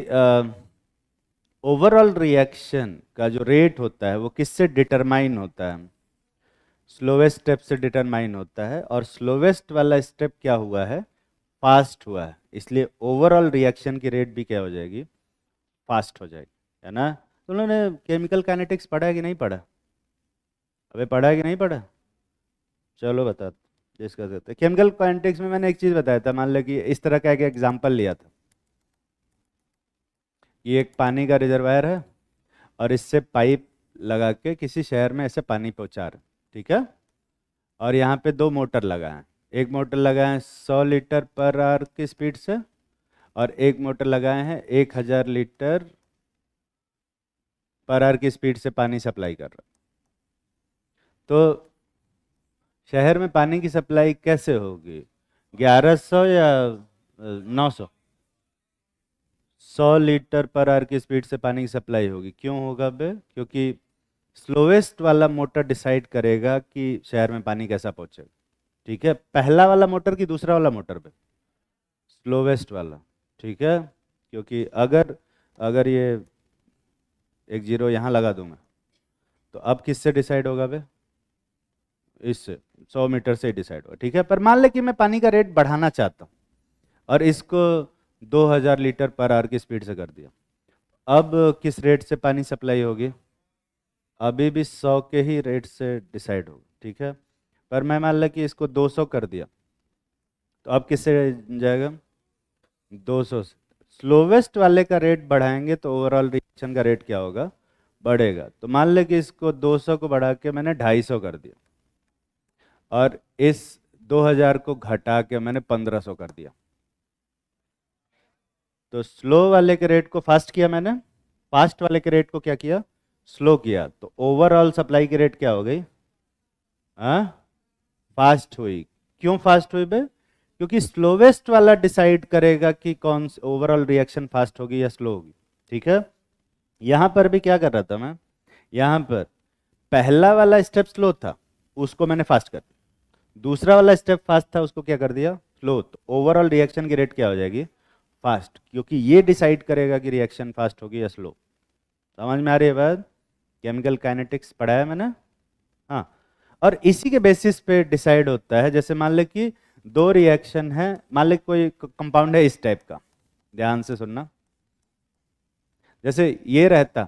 ओवरऑल रिएक्शन का जो रेट होता है वो किससे डिटरमाइन होता है, स्लोवेस्ट स्टेप से डिटरमाइन होता है, और स्लोवेस्ट वाला स्टेप क्या हुआ है, फास्ट हुआ है, इसलिए ओवरऑल रिएक्शन की रेट भी क्या हो जाएगी, फास्ट हो जाएगी, है ना। तो उन्होंने केमिकल काइनेटिक्स पढ़ा है कि नहीं पढ़ा? अबे पढ़ा है कि नहीं पढ़ा? चलो बता डिस्कस करते हैं। केमिकल काइनेटिक्स में मैंने एक चीज़ बताया था, मान लो कि इस तरह का एक एग्जाम्पल लिया था। ये एक पानी का रिजर्वायर है और इससे पाइप लगा के किसी शहर में ऐसे पानी पहुंचा रहे, ठीक है। और यहाँ पे दो मोटर लगा है, एक मोटर लगा है 100 लीटर पर आवर की स्पीड से और एक मोटर लगाए हैं 1000 लीटर पर आवर की स्पीड से पानी सप्लाई कर रहा है। तो शहर में पानी की सप्लाई कैसे होगी? 1100 या 900? 100 लीटर पर आवर की स्पीड से पानी की सप्लाई होगी। क्यों होगा बे? क्योंकि स्लोवेस्ट वाला मोटर डिसाइड करेगा कि शहर में पानी कैसा पहुंचेगा, ठीक है। पहला वाला मोटर कि दूसरा वाला मोटर पे? स्लोवेस्ट वाला, ठीक है। क्योंकि अगर अगर ये एक जीरो यहाँ लगा दूंगा तो अब किससे डिसाइड होगा बे? इससे 100 मीटर से डिसाइड होगा, ठीक है। पर मान ले कि मैं पानी का रेट बढ़ाना चाहता हूँ और इसको 2000 लीटर पर आवर की स्पीड से कर दिया। अब किस रेट से पानी सप्लाई होगी? अभी भी 100 के ही रेट से डिसाइड होगा, ठीक है। पर मैं मान लो कि इसको 200 कर दिया तो अब किससे जाएगा? 200 से। स्लोवेस्ट वाले का रेट बढ़ाएंगे तो ओवरऑल रिएक्शन का रेट क्या होगा? बढ़ेगा। तो मान ले कि इसको 200 को बढ़ा के मैंने 250 कर दिया और इस 2000 को घटा के मैंने 1500 कर दिया। तो स्लो वाले के रेट को फास्ट किया मैंने, फास्ट वाले के रेट को क्या किया? स्लो किया। तो ओवरऑल सप्लाई की रेट क्या हो गई? हाँ, फास्ट हुई। क्यों फास्ट हुई बे? क्योंकि स्लोवेस्ट वाला डिसाइड करेगा कि कौन ओवरऑल रिएक्शन फास्ट होगी या स्लो होगी, ठीक है। यहां पर भी क्या कर रहा था मैं? यहां पर पहला वाला स्टेप स्लो था, उसको मैंने फास्ट कर दिया। दूसरा वाला स्टेप फास्ट था, उसको क्या कर दिया? स्लो। तो ओवरऑल रिएक्शन की रेट क्या हो जाएगी? फास्ट, क्योंकि ये डिसाइड करेगा कि रिएक्शन फास्ट होगी या स्लो। समझ में आ रही है बात? केमिकल काइनेटिक्स पढ़ा है मैंने, हाँ। और इसी के बेसिस पे डिसाइड होता है। जैसे मान ले कि दो रिएक्शन है, मान ले कोई कंपाउंड है इस टाइप का, ध्यान से सुनना। जैसे ये रहता,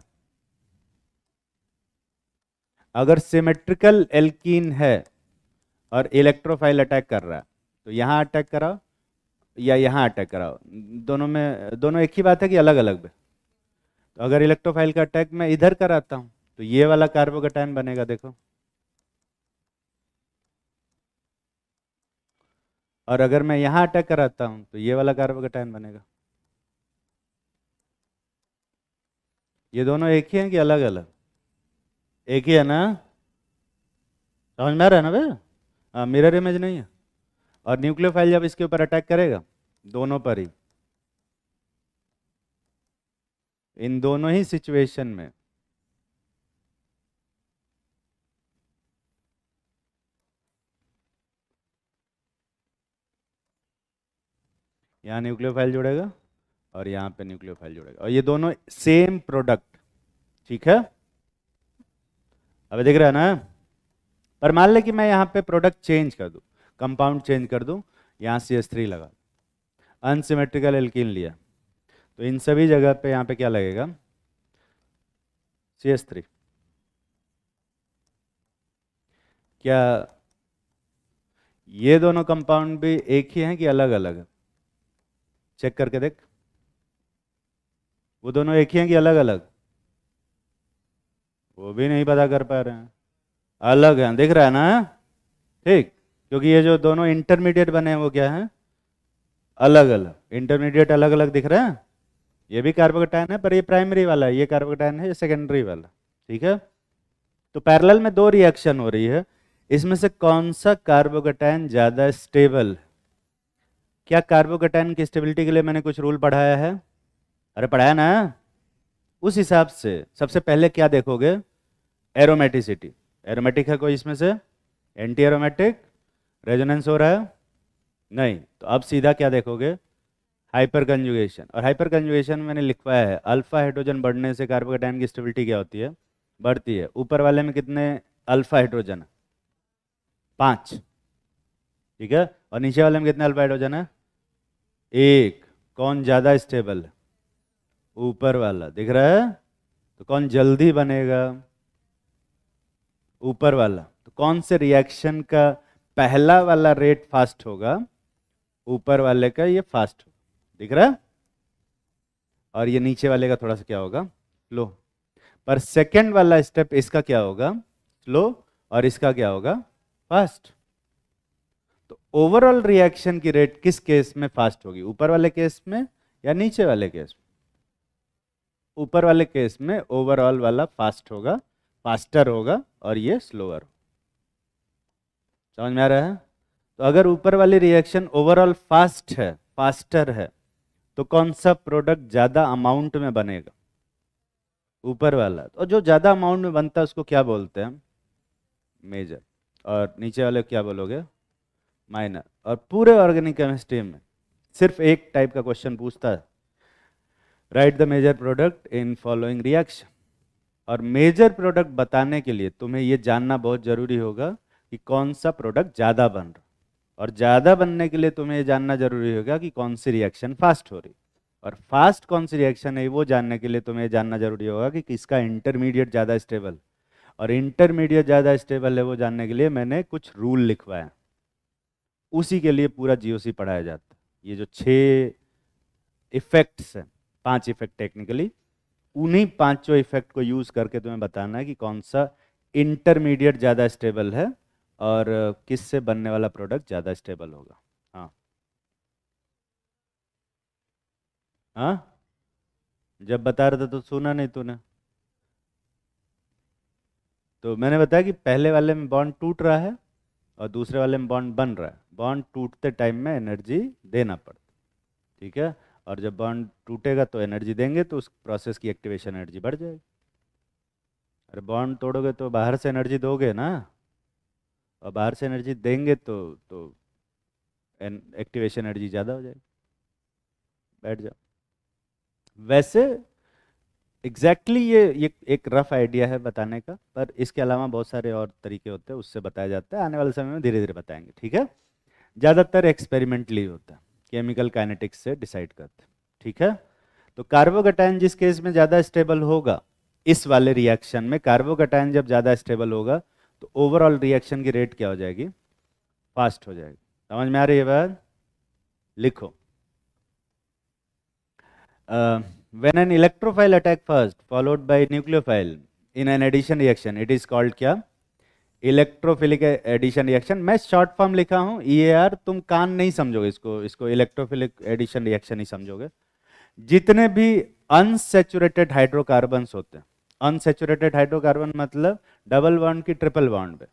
अगर सिमेट्रिकल एल्कीन है और इलेक्ट्रोफाइल अटैक कर रहा है तो यहाँ अटैक कराओ या यहाँ अटैक कराओ, दोनों एक ही बात है कि अलग अलग है। तो अगर इलेक्ट्रोफाइल का अटैक मैं इधर कराता हूँ तो ये वाला कार्बोकैटायन बनेगा, देखो। और अगर मैं यहाँ अटैक कराता हूँ तो ये वाला कार्बोकैटायन बनेगा। ये दोनों एक ही हैं कि अलग अलग? एक ही है ना? समझ में आ रहा है ना भैया? हाँ, मिरर इमेज नहीं है। और न्यूक्लियोफाइल जब इसके ऊपर अटैक करेगा, दोनों पर ही, इन दोनों ही सिचुएशन में यहाँ न्यूक्लियोफाइल जुड़ेगा और यहाँ पे न्यूक्लियोफाइल जुड़ेगा और ये दोनों सेम प्रोडक्ट, ठीक है। अब दिख रहा है ना? पर मान ले कि मैं यहाँ पे प्रोडक्ट चेंज कर दूँ, कंपाउंड चेंज कर दूँ, यहाँ CH3 लगा, अनसिमेट्रिकल एल्कीन लिया, तो इन सभी जगह पे यहाँ पे क्या लगेगा? CH3। क्या ये दोनों कंपाउंड भी एक ही हैं कि अलग अलग है? चेक करके देख, वो दोनों एक ही हैं कि अलग अलग? वो भी नहीं पता कर पा रहे हैं, अलग हैं, दिख रहा है ना? ठीक, क्योंकि ये जो दोनों इंटरमीडिएट बने हैं वो क्या है? अलग अलग। इंटरमीडिएट अलग अलग दिख रहे हैं। ये भी कार्बोकैटायन है पर ये प्राइमरी वाला है, ये कार्बोकैटायन है, ये सेकेंडरी वाला, ठीक है। तो पैरेलल में दो रिएक्शन हो रही है, इसमें से कौन सा कार्बोकैटायन ज्यादा स्टेबल? क्या कार्बोकैटायन की स्टेबिलिटी के लिए मैंने कुछ रूल पढ़ाया है? अरे पढ़ाया ना? उस हिसाब से सबसे पहले क्या देखोगे? एरोमेटिसिटी। एरोमेटिक है कोई इसमें से? Anti aromatic? रेजोनेंस हो रहा है? नहीं। तो अब सीधा क्या देखोगे? Hyper conjugation. और हाइपर कंजुगेशन मैंने लिखवाया है, अल्फा हाइड्रोजन बढ़ने से कार्बोकैटायन की स्टेबिलिटी क्या होती है? बढ़ती है। ऊपर वाले में कितने अल्फा हाइड्रोजन है? 5, ठीक है। और नीचे वाले में कितने अल्फा हाइड्रोजन है? 1। कौन ज्यादा स्टेबल है? ऊपर वाला, दिख रहा है? तो कौन जल्दी बनेगा? ऊपर वाला। तो कौन से रिएक्शन का पहला वाला रेट फास्ट होगा? ऊपर वाले का ये फास्ट होगा, दिख रहा है? और ये नीचे वाले का थोड़ा सा क्या होगा? स्लो। पर सेकंड वाला स्टेप इसका क्या होगा? स्लो। और इसका क्या होगा? फास्ट। तो ओवरऑल रिएक्शन की रेट किस केस में फास्ट होगी, ऊपर वाले केस में या नीचे वाले केस में? ऊपर वाले केस में ओवरऑल वाला फास्ट होगा, फास्टर होगा, और ये स्लोअर। समझ में आ रहा है? तो अगर ऊपर वाली रिएक्शन ओवरऑल फास्ट है, फास्टर है, तो कौन सा प्रोडक्ट ज्यादा अमाउंट में बनेगा? ऊपर वाला। और जो ज्यादा अमाउंट में बनता है उसको क्या बोलते हैं? मेजर। और नीचे वाले को क्या बोलोगे? माइनर। और पूरे ऑर्गेनिक केमिस्ट्री में सिर्फ एक टाइप का क्वेश्चन पूछता है, write the major product in following reaction. और मेजर प्रोडक्ट बताने के लिए तुम्हें ये जानना बहुत जरूरी होगा कि कौन सा प्रोडक्ट ज़्यादा बन रहा, और ज़्यादा बनने के लिए तुम्हें ये जानना जरूरी होगा कि कौन सी रिएक्शन फास्ट हो रही, और फास्ट कौन सी रिएक्शन है वो जानने के लिए तुम्हें ये जानना जरूरी होगा कि किसका इंटरमीडिएट ज़्यादा स्टेबल। और इंटरमीडिएट ज़्यादा स्टेबल है वो जानने के लिए मैंने कुछ रूल लिखवाया, उसी के लिए पूरा जीओसी पढ़ाया जाता है। ये जो 6 इफेक्ट्स हैं, 5 इफेक्ट टेक्निकली, उन्हीं पांचों इफेक्ट को यूज करके तुम्हें बताना है कि कौन सा इंटरमीडिएट ज़्यादा स्टेबल है और किससे बनने वाला प्रोडक्ट ज़्यादा स्टेबल होगा। हाँ। हाँ, जब बता रहा था तो सुना नहीं तूने। तो मैंने बताया कि पहले वाले में बॉन्ड टूट रहा है और दूसरे वाले में बॉन्ड बन रहा है। बॉन्ड टूटते टाइम में एनर्जी देना पड़ता है, ठीक है? और जब बॉन्ड टूटेगा तो एनर्जी देंगे तो उस प्रोसेस की एक्टिवेशन एनर्जी बढ़ जाएगी। अरे बॉन्ड तोड़ोगे तो बाहर से एनर्जी दोगे ना, और बाहर से एनर्जी देंगे तो एक्टिवेशन एनर्जी ज़्यादा हो जाएगी। बैठ जाओ। वैसे एग्जैक्टली ये एक रफ आइडिया है बताने का, पर इसके अलावा बहुत सारे और तरीके होते हैं, उससे बताया जाता है। आने वाले समय में धीरे धीरे बताएंगे, ठीक है? ज़्यादातर एक्सपेरिमेंटली होता है, केमिकल काइनेटिक्स से डिसाइड करते हैं, ठीक है? तो कार्बोकैटायन जिस केस में ज़्यादा स्टेबल होगा, इस वाले रिएक्शन में कार्बोकैटायन जब ज़्यादा स्टेबल होगा तो ओवरऑल रिएक्शन की रेट क्या हो जाएगी? फास्ट हो जाएगी। समझ में आ रही है बात? लिखो। When an electrophile attack first followed by nucleophile in an addition reaction, it is called क्या? Electrophilic addition reaction. मैं शॉर्ट फॉर्म लिखा हूँ EAR, तुम कान नहीं समझोगे इसको, इसको इलेक्ट्रोफिलिक एडिशन रिएक्शन ही समझोगे। जितने भी अनसेचुरेटेड हाइड्रोकार्बन्स होते हैं, अनसेचुरेटेड हाइड्रोकार्बन मतलब डबल बॉन्ड की ट्रिपल बॉन्ड पे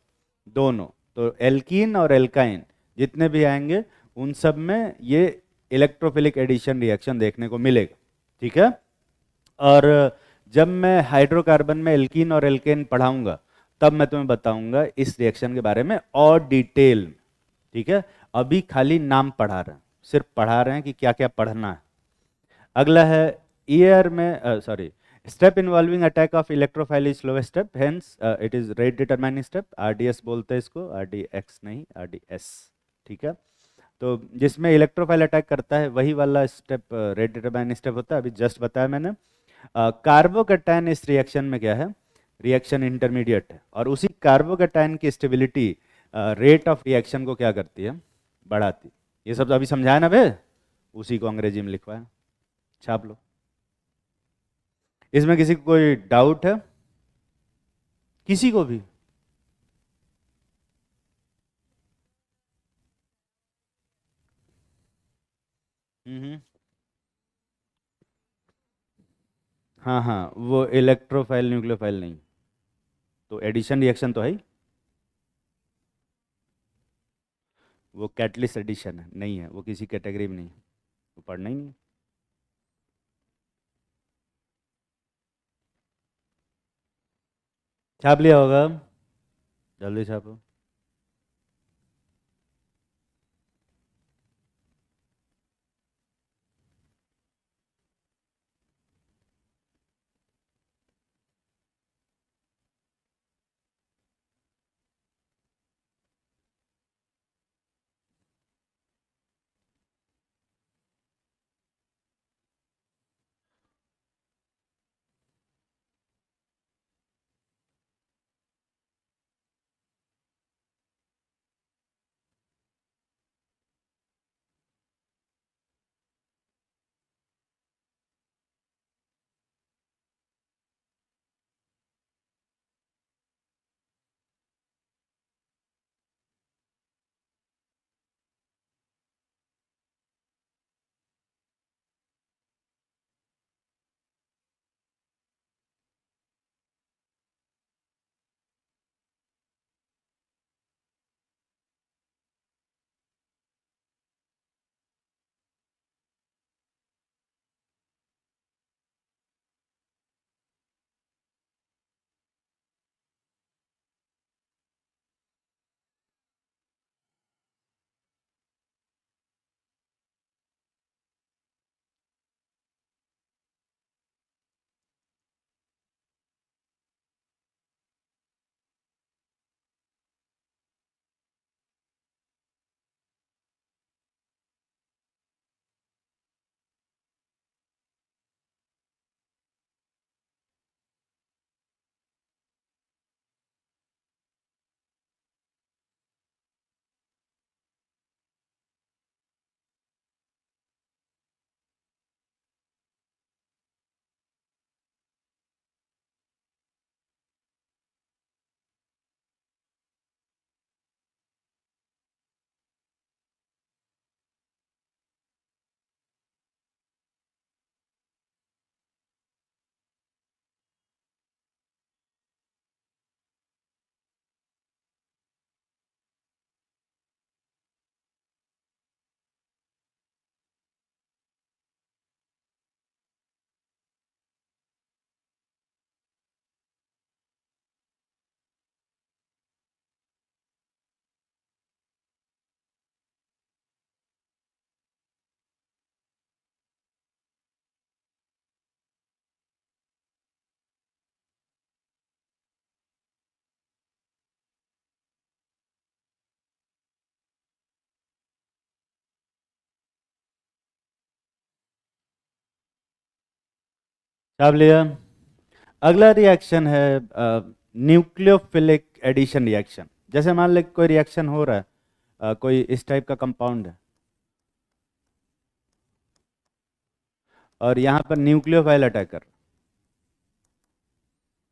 दोनों, तो एल्कीन और एल्काइन जितने भी आएंगे उन सब में ये इलेक्ट्रोफिलिक एडिशन रिएक्शन देखने को मिलेगा, ठीक है? और जब मैं हाइड्रोकार्बन में एल्कीन और एल्केन पढ़ाऊंगा तब मैं तुम्हें बताऊंगा इस रिएक्शन के बारे में और डिटेल में, ठीक है? अभी खाली नाम पढ़ा रहे हैं, सिर्फ पढ़ा रहे हैं कि क्या क्या पढ़ना है। अगला है ईयर में sorry, step involving attack of electrophile is slowest step, hence it is rate determining step. RDS बोलते हैं इसको, आरडीएक्स नहीं, आरडीएस, ठीक है? तो जिसमें इलेक्ट्रोफाइल अटैक करता है वही वाला स्टेप रेट डिटरमाइनिंग स्टेप होता है, अभी जस्ट बताया मैंने। कार्बोकैटायन इस रिएक्शन में क्या है? रिएक्शन इंटरमीडिएट है, और उसी कार्बोकैटायन की स्टेबिलिटी रेट ऑफ रिएक्शन को क्या करती है? बढ़ाती। ये सब अभी समझाया ना बे, उसी को अंग्रेजी में लिखवाया, छाप लो। इसमें किसी को कोई डाउट है? किसी को भी? हम्म। हाँ हाँ, वो इलेक्ट्रोफाइल न्यूक्लियोफाइल नहीं, तो एडिशन रिएक्शन तो है ही। वो कैटलिस्ट एडिशन है, नहीं है वो, किसी कैटेगरी में नहीं है, वो पढ़ना ही नहीं है। छाप लिया होगा, जल्दी छापो। छाप लिया। अगला रिएक्शन है न्यूक्लियोफिलिक एडिशन रिएक्शन। जैसे मान ले कोई रिएक्शन हो रहा है, कोई इस टाइप का कंपाउंड है और यहाँ पर न्यूक्लियोफाइल अटैक कर।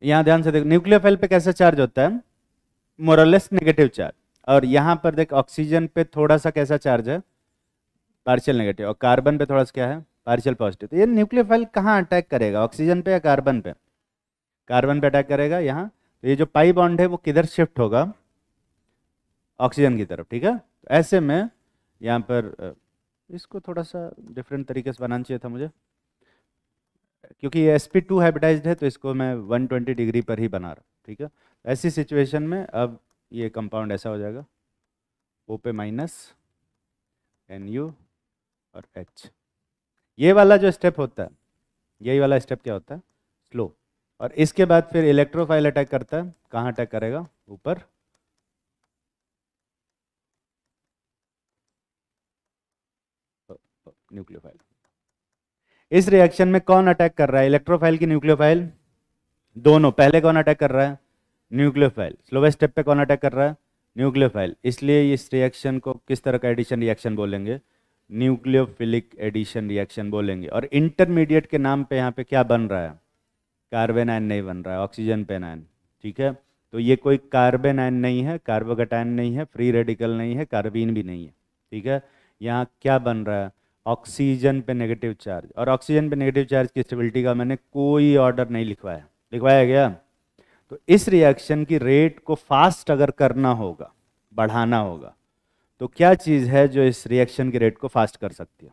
यहाँ ध्यान से देख, न्यूक्लियोफाइल पे कैसा चार्ज होता है? मोरलेस नेगेटिव चार्ज। और यहाँ पर देख, ऑक्सीजन पे थोड़ा सा कैसा चार्ज है? Partial negative. और कार्बन पे थोड़ा सा क्या है? Partial positive. तो ये न्यूक्लियोफाइल कहाँ अटैक करेगा? ऑक्सीजन पे या कार्बन पे? कार्बन पे अटैक करेगा यहाँ। तो ये जो पाई बॉन्ड है वो किधर शिफ्ट होगा? ऑक्सीजन की तरफ। ठीक है, तो ऐसे में यहाँ पर इसको थोड़ा सा डिफरेंट तरीके से बनाना चाहिए था मुझे, क्योंकि ये sp2 हाइब्रिडाइज्ड है तो इसको मैं 120 डिग्री पर ही बना रहा हूँ। ठीक है, ऐसी सिचुएशन में अब ये कंपाउंड ऐसा हो जाएगा, O पे माइनस, Nu और H। ये वाला जो स्टेप होता है, यही वाला स्टेप क्या होता है? स्लो। और इसके बाद फिर इलेक्ट्रोफाइल अटैक करता है। कहाँ अटैक करेगा? ऊपर। न्यूक्लियोफाइल। इस रिएक्शन में कौन अटैक कर रहा है? इलेक्ट्रोफाइल की न्यूक्लियोफाइल? दोनों। पहले कौन अटैक कर रहा है? न्यूक्लियोफाइल। स्लोवेस्ट स्टेप पे कौन अटैक कर रहा है? न्यूक्लियोफाइल। इसलिए इस रिएक्शन को किस तरह का एडिशन रिएक्शन बोलेंगे? न्यूक्लियोफिलिक एडिशन रिएक्शन बोलेंगे। और इंटरमीडिएट के नाम पे यहाँ पे क्या बन रहा है? कार्बन आयन नहीं बन रहा है, ऑक्सीजन पेन आयन। ठीक है, तो ये कोई कार्बन आयन नहीं है, कार्बोकैटायन नहीं है, फ्री रेडिकल नहीं है, कार्बीन भी नहीं है। ठीक है, यहाँ क्या बन रहा है? ऑक्सीजन पे नेगेटिव चार्ज। और ऑक्सीजन पे नेगेटिव चार्ज की स्टेबिलिटी का मैंने कोई ऑर्डर नहीं लिखवाया। लिखवाया गया? तो इस रिएक्शन की रेट को फास्ट अगर करना होगा, बढ़ाना होगा, तो क्या चीज़ है जो इस रिएक्शन की रेट को फास्ट कर सकती है?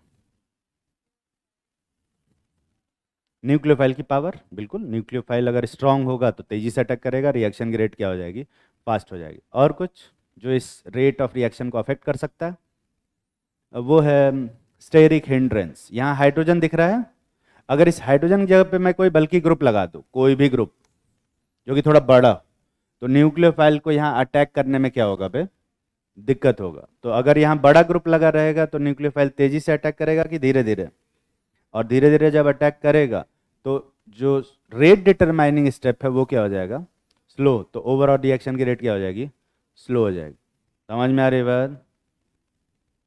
न्यूक्लियोफाइल की पावर। बिल्कुल, न्यूक्लियोफाइल अगर स्ट्रांग होगा तो तेजी से अटैक करेगा, रिएक्शन की रेट क्या हो जाएगी? फास्ट हो जाएगी। और कुछ जो इस रेट ऑफ रिएक्शन को अफेक्ट कर सकता है? वो है स्टेरिक हिंड्रेंस। यहाँ हाइड्रोजन दिख रहा है। अगर इस हाइड्रोजन की जगह पे मैं कोई बल्कि ग्रुप लगा दूँ, कोई भी ग्रुप जो कि थोड़ा बड़ा, तो न्यूक्लियोफाइल को यहाँ अटैक करने में क्या होगा बे? दिक्कत होगा। तो अगर यहाँ बड़ा ग्रुप लगा रहेगा तो न्यूक्लियोफाइल तेजी से अटैक करेगा कि धीरे धीरे? और धीरे धीरे जब अटैक करेगा तो जो रेट डिटरमाइनिंग स्टेप है वो क्या हो जाएगा? स्लो। तो ओवरऑल रिएक्शन की रेट क्या हो जाएगी? स्लो हो जाएगी। समझ में आ रही बात?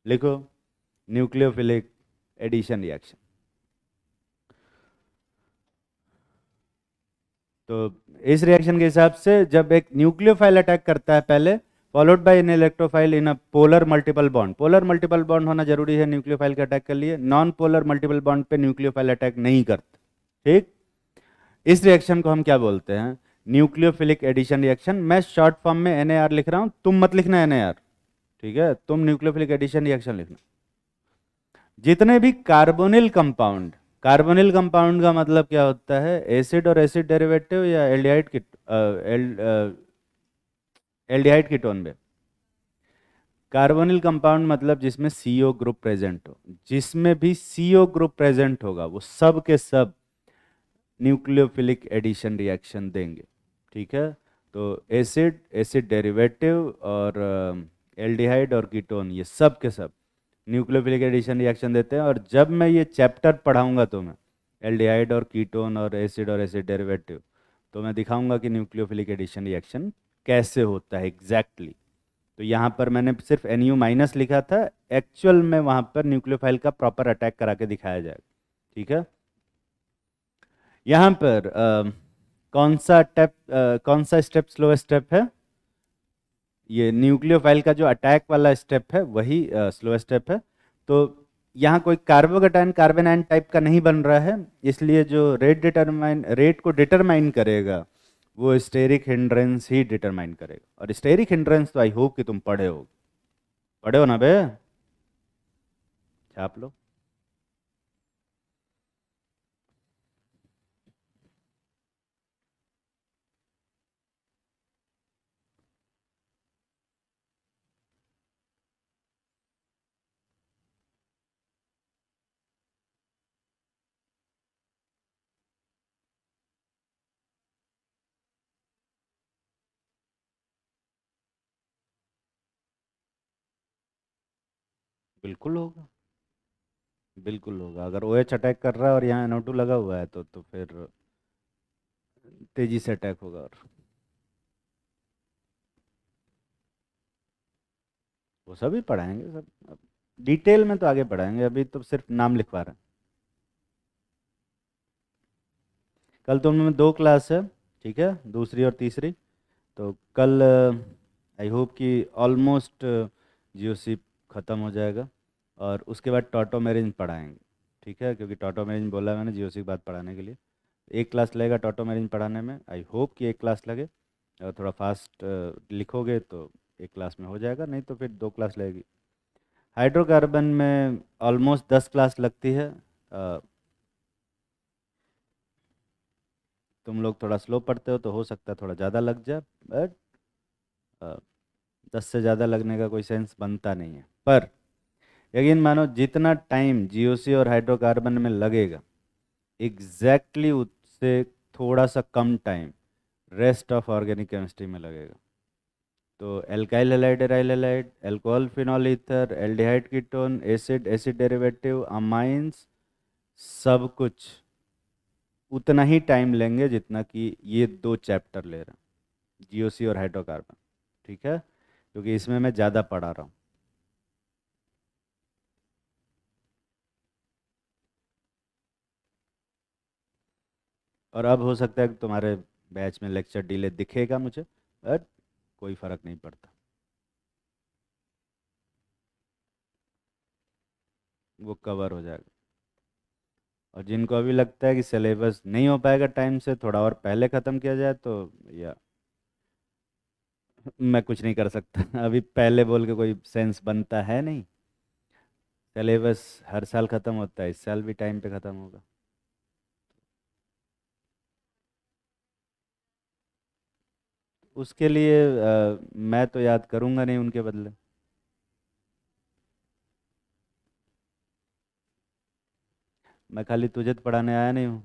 लिखो, न्यूक्लियोफिलिक एडिशन रिएक्शन। तो इस रिएक्शन के हिसाब से जब एक न्यूक्लियोफाइल अटैक करता है पहले, followed by an electrophile in a polar multiple bond. Polar multiple bond होना जरूरी है न्यूक्लियोफाइल के अटैक के लिए। नॉन पोलर मल्टीपल बॉन्ड पे न्यूक्लियोफाइल अटैक नहीं करते। ठीक, इस रिएक्शन को हम क्या बोलते हैं? Nucleophilic addition reaction. मैं शॉर्ट फॉर्म में NaR लिख रहा हूं, तुम मत लिखना NaR। ठीक है, तुम न्यूक्लियोफिलिक एडिशन रिएक्शन लिखना। जितने भी कार्बोनिल कंपाउंड, कार्बोनिल कंपाउंड का मतलब क्या होता है? एसिड और एसिड डेरिवेटिव या एल्डिहाइड की एल्डिहाइड कीटोन में। कार्बोनिल कंपाउंड मतलब जिसमें CO ग्रुप प्रेजेंट हो। जिसमें भी CO ग्रुप प्रेजेंट होगा वो सब के सब न्यूक्लियोफिलिक एडिशन रिएक्शन देंगे। ठीक है, तो एसिड, एसिड डेरिवेटिव और एल्डिहाइड और कीटोन, ये सब के सब न्यूक्लियोफिलिक एडिशन रिएक्शन देते हैं। और जब मैं ये चैप्टर पढ़ाऊंगा तो मैं एल्डिहाइड और कीटोन और एसिड डेरिवेटिव, तो मैं दिखाऊंगा कि न्यूक्लियोफिलिक एडिशन रिएक्शन कैसे होता है एग्जैक्टली exactly। तो यहाँ पर मैंने सिर्फ NU माइनस लिखा था, एक्चुअल में वहाँ पर न्यूक्लियोफाइल का प्रॉपर अटैक करा के दिखाया जाएगा। ठीक है, यहाँ पर कौन सा स्टेप स्लो स्टेप है? ये न्यूक्लियोफाइल का जो अटैक वाला स्टेप है वही स्लो स्टेप है। तो यहाँ कोई कार्बोकैटायन कार्बन आयन टाइप का नहीं बन रहा है, इसलिए जो रेट को डिटरमाइन करेगा वो स्टेरिक हिंड्रेंस ही डिटरमाइन करेगा। और स्टेरिक हिंड्रेंस तो आई होप कि तुम पढ़े हो। पढ़े हो ना बे? छाप लो। बिल्कुल होगा। बिल्कुल होगा। अगर OH अटैक कर रहा है और यहाँ NO2 लगा हुआ है तो फिर तेजी से अटैक होगा। और वो सभी पढ़ाएंगे सब, अब डिटेल में तो आगे पढ़ाएंगे, अभी तो सिर्फ नाम लिखवा रहे हैं। कल तो उनमें 2 क्लास है, ठीक है, दूसरी और तीसरी। तो कल आई होप कि ऑलमोस्ट GOC ख़त्म हो जाएगा, और उसके बाद टॉटोमेरिन पढ़ाएंगे, ठीक है, क्योंकि टॉटोमेरिन बोला मैंने GOC के बाद पढ़ाने के लिए। एक क्लास लगेगा टॉटोमेरिन पढ़ाने में, आई होप कि एक क्लास लगे। अगर थोड़ा फास्ट लिखोगे तो एक क्लास में हो जाएगा, नहीं तो फिर 2 क्लास लगेगी। हाइड्रोकार्बन में ऑलमोस्ट 10 क्लास लगती है। अ, तुम लोग थोड़ा स्लो पढ़ते हो तो हो सकता है थोड़ा ज़्यादा लग जाए, बट 10 से ज़्यादा लगने का कोई सेंस बनता नहीं है। पर यकीन मानो जितना टाइम GOC और हाइड्रोकार्बन में लगेगा, एग्जैक्टली उससे थोड़ा सा कम time rest of organic chemistry में लगेगा। तो alkyl halide aryl halide, alcohol phenol ether, aldehyde ketone, acid, acid derivative, amines, सब कुछ उतना ही टाइम लेंगे जितना कि ये 2 चैप्टर ले रहे हैं, GOC और हाइड्रोकार्बन, ठीक है, क्योंकि इसमें मैं ज़्यादा पढ़ा रहा हूँ। और अब हो सकता है कि तुम्हारे बैच में लेक्चर डिले दिखेगा मुझे, बट कोई फ़र्क नहीं पड़ता, वो कवर हो जाएगा। और जिनको अभी लगता है कि सिलेबस नहीं हो पाएगा टाइम से, थोड़ा और पहले ख़त्म किया जाए तो, या मैं कुछ नहीं कर सकता अभी पहले बोल के कोई सेंस बनता है नहीं। सिलेबस हर साल ख़त्म होता है, इस साल भी टाइम पे ख़त्म होगा। उसके लिए मैं तो याद करूँगा नहीं उनके बदले। मैं खाली तुझे तो पढ़ाने आया नहीं हूँ।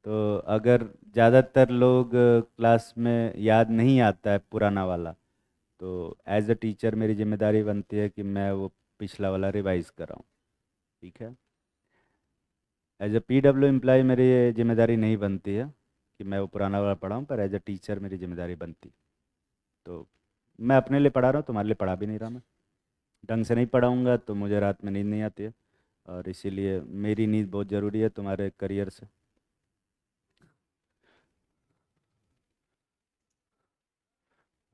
तो अगर ज़्यादातर लोग क्लास में याद नहीं आता है पुराना वाला, तो एज अ टीचर मेरी जिम्मेदारी बनती है कि मैं वो पिछला वाला रिवाइज कराऊँ, ठीक है। एज अ PW एम्प्लॉय मेरी ये जिम्मेदारी नहीं बनती है कि मैं वो पुराना वाला पढ़ाऊँ, पर एज अ टीचर मेरी जिम्मेदारी बनती। तो मैं अपने लिए पढ़ा रहा हूँ, तुम्हारे लिए पढ़ा भी नहीं रहा मैं। ढंग से नहीं पढ़ाऊँगा तो मुझे रात में नींद नहीं आती है, और इसीलिए मेरी नींद बहुत ज़रूरी है तुम्हारे करियर से।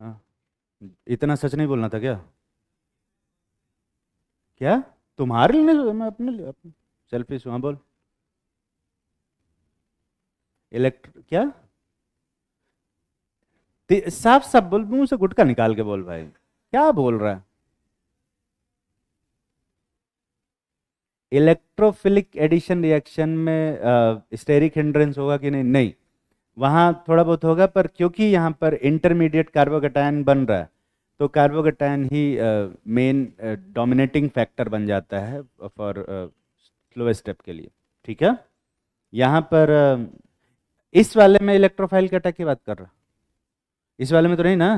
हाँ, इतना सच नहीं बोलना था क्या? क्या? तुम्हारे लिए नहीं, मैं अपने लिए, अपने सेल्फिश हूँ, हाँ बोल। क्या? साफ साफ बोल, मुंह से गुटका निकाल के बोल भाई, क्या बोल रहा है? इलेक्ट्रोफिलिक एडिशन रिएक्शन में स्टेरिक हिंड्रेंस होगा कि नहीं? नहीं, वहाँ थोड़ा बहुत होगा, पर क्योंकि यहाँ पर इंटरमीडिएट कार्बोकैटायन बन रहा है, तो कार्बोकैटायन ही मेन डोमिनेटिंग फैक्टर बन जाता है फॉर स्लो स्टेप के लिए, ठीक है। यहाँ पर इस वाले में इलेक्ट्रोफाइल के अटैक की बात कर रहा, इस वाले में तो नहीं ना,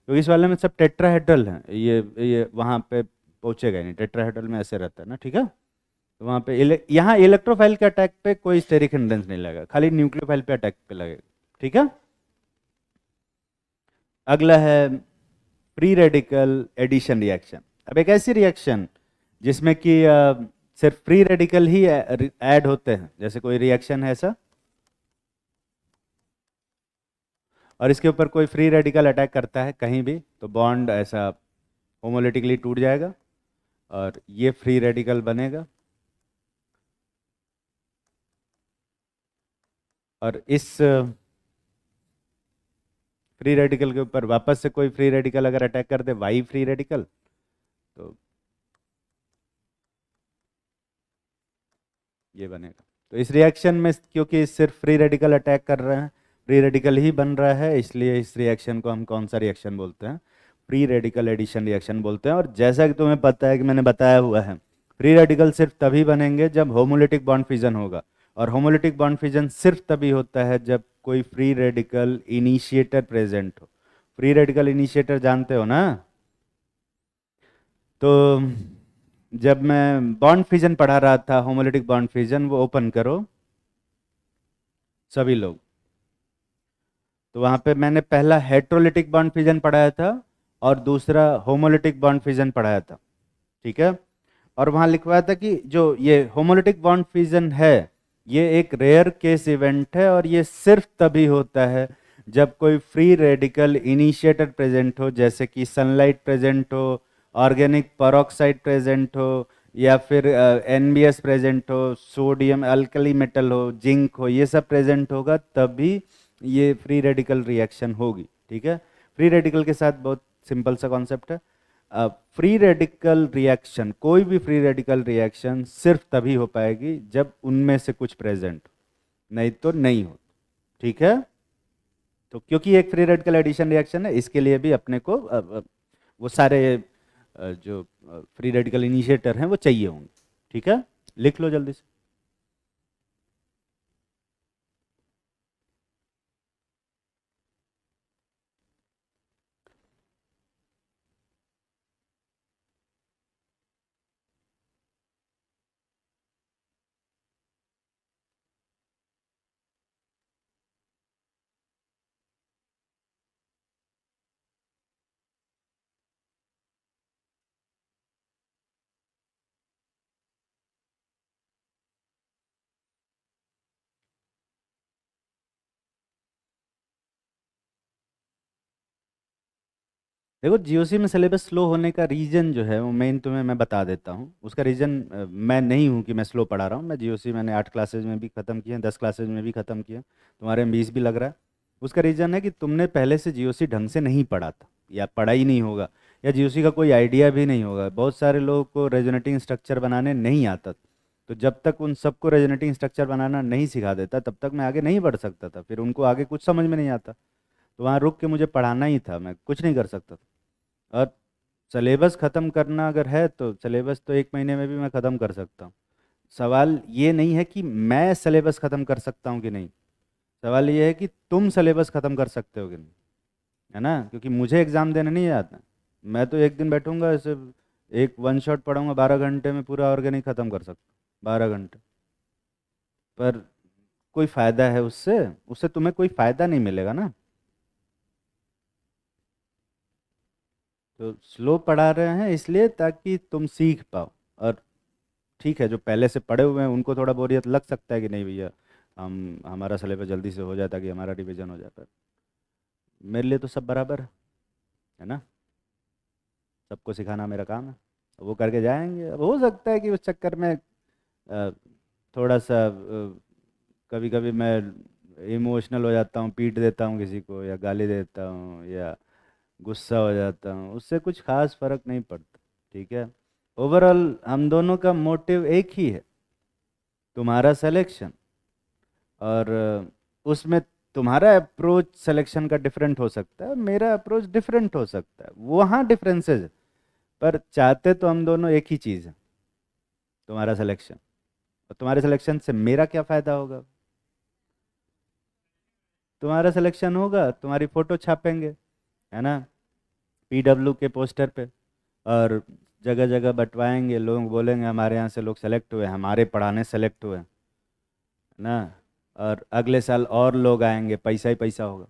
क्योंकि इस वाले में सब टेट्राहेड्रल हैं, ये वहाँ पे पहुँचेगा ही नहीं, टेट्राहेड्रल में ऐसे रहता है ना, ठीक है। तो वहाँ पे यहाँ इलेक्ट्रोफाइल के अटैक पे कोई स्टेरिक हिंड्रेंस नहीं लगेगा, खाली न्यूक्लियोफाइल पे अटैक पे लगेगा, ठीक है। अगला है फ्री रेडिकल एडिशन रिएक्शन। अब एक ऐसी रिएक्शन जिसमें कि सिर्फ फ्री रेडिकल ही ऐड होते हैं, जैसे कोई रिएक्शन है ऐसा, और इसके ऊपर कोई फ्री रेडिकल अटैक करता है कहीं भी, तो बॉन्ड ऐसा होमोलिटिकली टूट जाएगा और ये फ्री रेडिकल बनेगा। और इस फ्री रेडिकल के ऊपर वापस से कोई फ्री रेडिकल अगर अटैक कर दे, वाई फ्री रेडिकल, तो ये बनेगा। तो इस रिएक्शन में क्योंकि सिर्फ फ्री रेडिकल अटैक कर रहे हैं, फ्री रेडिकल ही बन रहा है, इसलिए इस रिएक्शन को हम कौन सा रिएक्शन बोलते हैं? फ्री रेडिकल एडिशन रिएक्शन बोलते हैं। और जैसा कि तुम्हें पता है कि मैंने बताया हुआ है, फ्री रेडिकल सिर्फ तभी बनेंगे जब होमोलिटिक बॉन्ड फिजन होगा, और होमोलिटिक बॉन्ड फिजन सिर्फ तभी होता है जब कोई फ्री रेडिकल इनिशिएटर प्रेजेंट हो। फ्री रेडिकल इनिशिएटर जानते हो ना? तो जब मैं बॉन्ड फिजन पढ़ा रहा था, होमोलिटिक बॉन्ड फिजन, वो ओपन करो सभी लोग। तो वहाँ पे मैंने पहला हेट्रोलिटिक बॉन्ड फिजन पढ़ाया था और दूसरा होमोलिटिक बॉन्ड फिजन पढ़ाया था, ठीक है। और वहाँ लिखवाया था कि जो ये होमोलिटिक बॉन्ड फिजन है, ये एक रेयर केस इवेंट है और ये सिर्फ तभी होता है जब कोई फ्री रेडिकल इनिशिएटर प्रेजेंट हो, जैसे कि सनलाइट प्रेजेंट हो, ऑर्गेनिक पेरोक्साइड प्रेजेंट हो, या फिर एनबीएस प्रेजेंट हो, सोडियम अल्कली मेटल हो, जिंक हो, ये सब प्रेजेंट होगा तभी ये फ्री रेडिकल रिएक्शन होगी, ठीक है। फ्री रेडिकल के साथ बहुत सिंपल सा कॉन्सेप्ट है। फ्री रेडिकल रिएक्शन, कोई भी फ्री रेडिकल रिएक्शन सिर्फ तभी हो पाएगी जब उनमें से कुछ प्रेजेंट हो, नहीं तो नहीं हो, ठीक है। तो क्योंकि एक फ्री रेडिकल एडिशन रिएक्शन है, इसके लिए भी अपने को वो सारे जो फ्री रेडिकल इनिशिएटर हैं वो चाहिए होंगे, ठीक है। लिख लो जल्दी से। देखो, जीओसी में सिलेबस स्लो होने का रीज़न जो है वो मेन तुम्हें मैं बता देता हूँ। उसका रीज़न मैं नहीं हूँ कि मैं स्लो पढ़ा रहा हूँ। मैं जीओसी मैंने 8 क्लासेज में भी ख़त्म किए हैं, 10 क्लासेज में भी ख़त्म किए हैं, तुम्हारे में 20 भी लग रहा है। उसका रीज़न है कि तुमने पहले से जीओसी ढंग से नहीं पढ़ा था, या पढ़ा ही नहीं होगा, या जीओसी का कोई आइडिया भी नहीं होगा। बहुत सारे लोगों को रेजोनेटिंग स्ट्रक्चर बनाने नहीं आता। तो जब तक उन सबको रेजोनेटिंग स्ट्रक्चर बनाना नहीं सिखा देता, तब तक मैं आगे नहीं बढ़ सकता था। फिर उनको आगे कुछ समझ में नहीं आता, तो वहाँ रुक के मुझे पढ़ाना ही था, मैं कुछ नहीं कर सकता था। और सिलेबस ख़त्म करना अगर है तो सिलेबस तो 1 महीने में भी मैं ख़त्म कर सकता हूँ। सवाल ये नहीं है कि मैं सिलेबस ख़त्म कर सकता हूँ कि नहीं, सवाल ये है कि तुम सिलेबस ख़त्म कर सकते हो कि नहीं, है ना। क्योंकि मुझे एग्ज़ाम देने नहीं आता। मैं तो एक दिन बैठूंगा, ऐसे एक वन शॉट पढ़ूंगा, 12 घंटे में पूरा ऑर्गेनिक ख़त्म कर सकता हूँ, 12 घंटे। पर कोई फ़ायदा है उससे? उससे तुम्हें कोई फ़ायदा नहीं मिलेगा ना। तो स्लो पढ़ा रहे हैं इसलिए ताकि तुम सीख पाओ। और ठीक है, जो पहले से पढ़े हुए हैं उनको थोड़ा बोरियत लग सकता है कि नहीं भैया, हम हमारा सिलेबस जल्दी से हो जाए ताकि हमारा रिवीजन हो जाए, पर मेरे लिए तो सब बराबर है ना। सबको सिखाना मेरा काम है, वो करके जाएंगे। अब हो सकता है कि उस चक्कर में थोड़ा सा कभी कभी मैं इमोशनल हो जाता हूँ, पीट देता हूँ किसी को, या गाली देता हूँ, या गुस्सा हो जाता हूँ, उससे कुछ खास फर्क नहीं पड़ता, ठीक है। ओवरऑल हम दोनों का मोटिव एक ही है, तुम्हारा सिलेक्शन। और उसमें तुम्हारा अप्रोच सिलेक्शन का डिफरेंट हो सकता है और मेरा अप्रोच डिफरेंट हो सकता है, वहाँ डिफरेंसेस है। पर चाहते तो हम दोनों एक ही चीज़ है, तुम्हारा सिलेक्शन। और तुम्हारे सिलेक्शन से मेरा क्या फ़ायदा होगा? तुम्हारा सिलेक्शन होगा, तुम्हारी फ़ोटो छापेंगे, है ना, पीडब्ल्यू के पोस्टर पे, और जगह जगह बंटवाएंगे, लोग बोलेंगे हमारे यहाँ से लोग सेलेक्ट हुए, हमारे पढ़ाने सेलेक्ट हुए, है ना। और अगले साल और लोग आएंगे, पैसा ही पैसा होगा,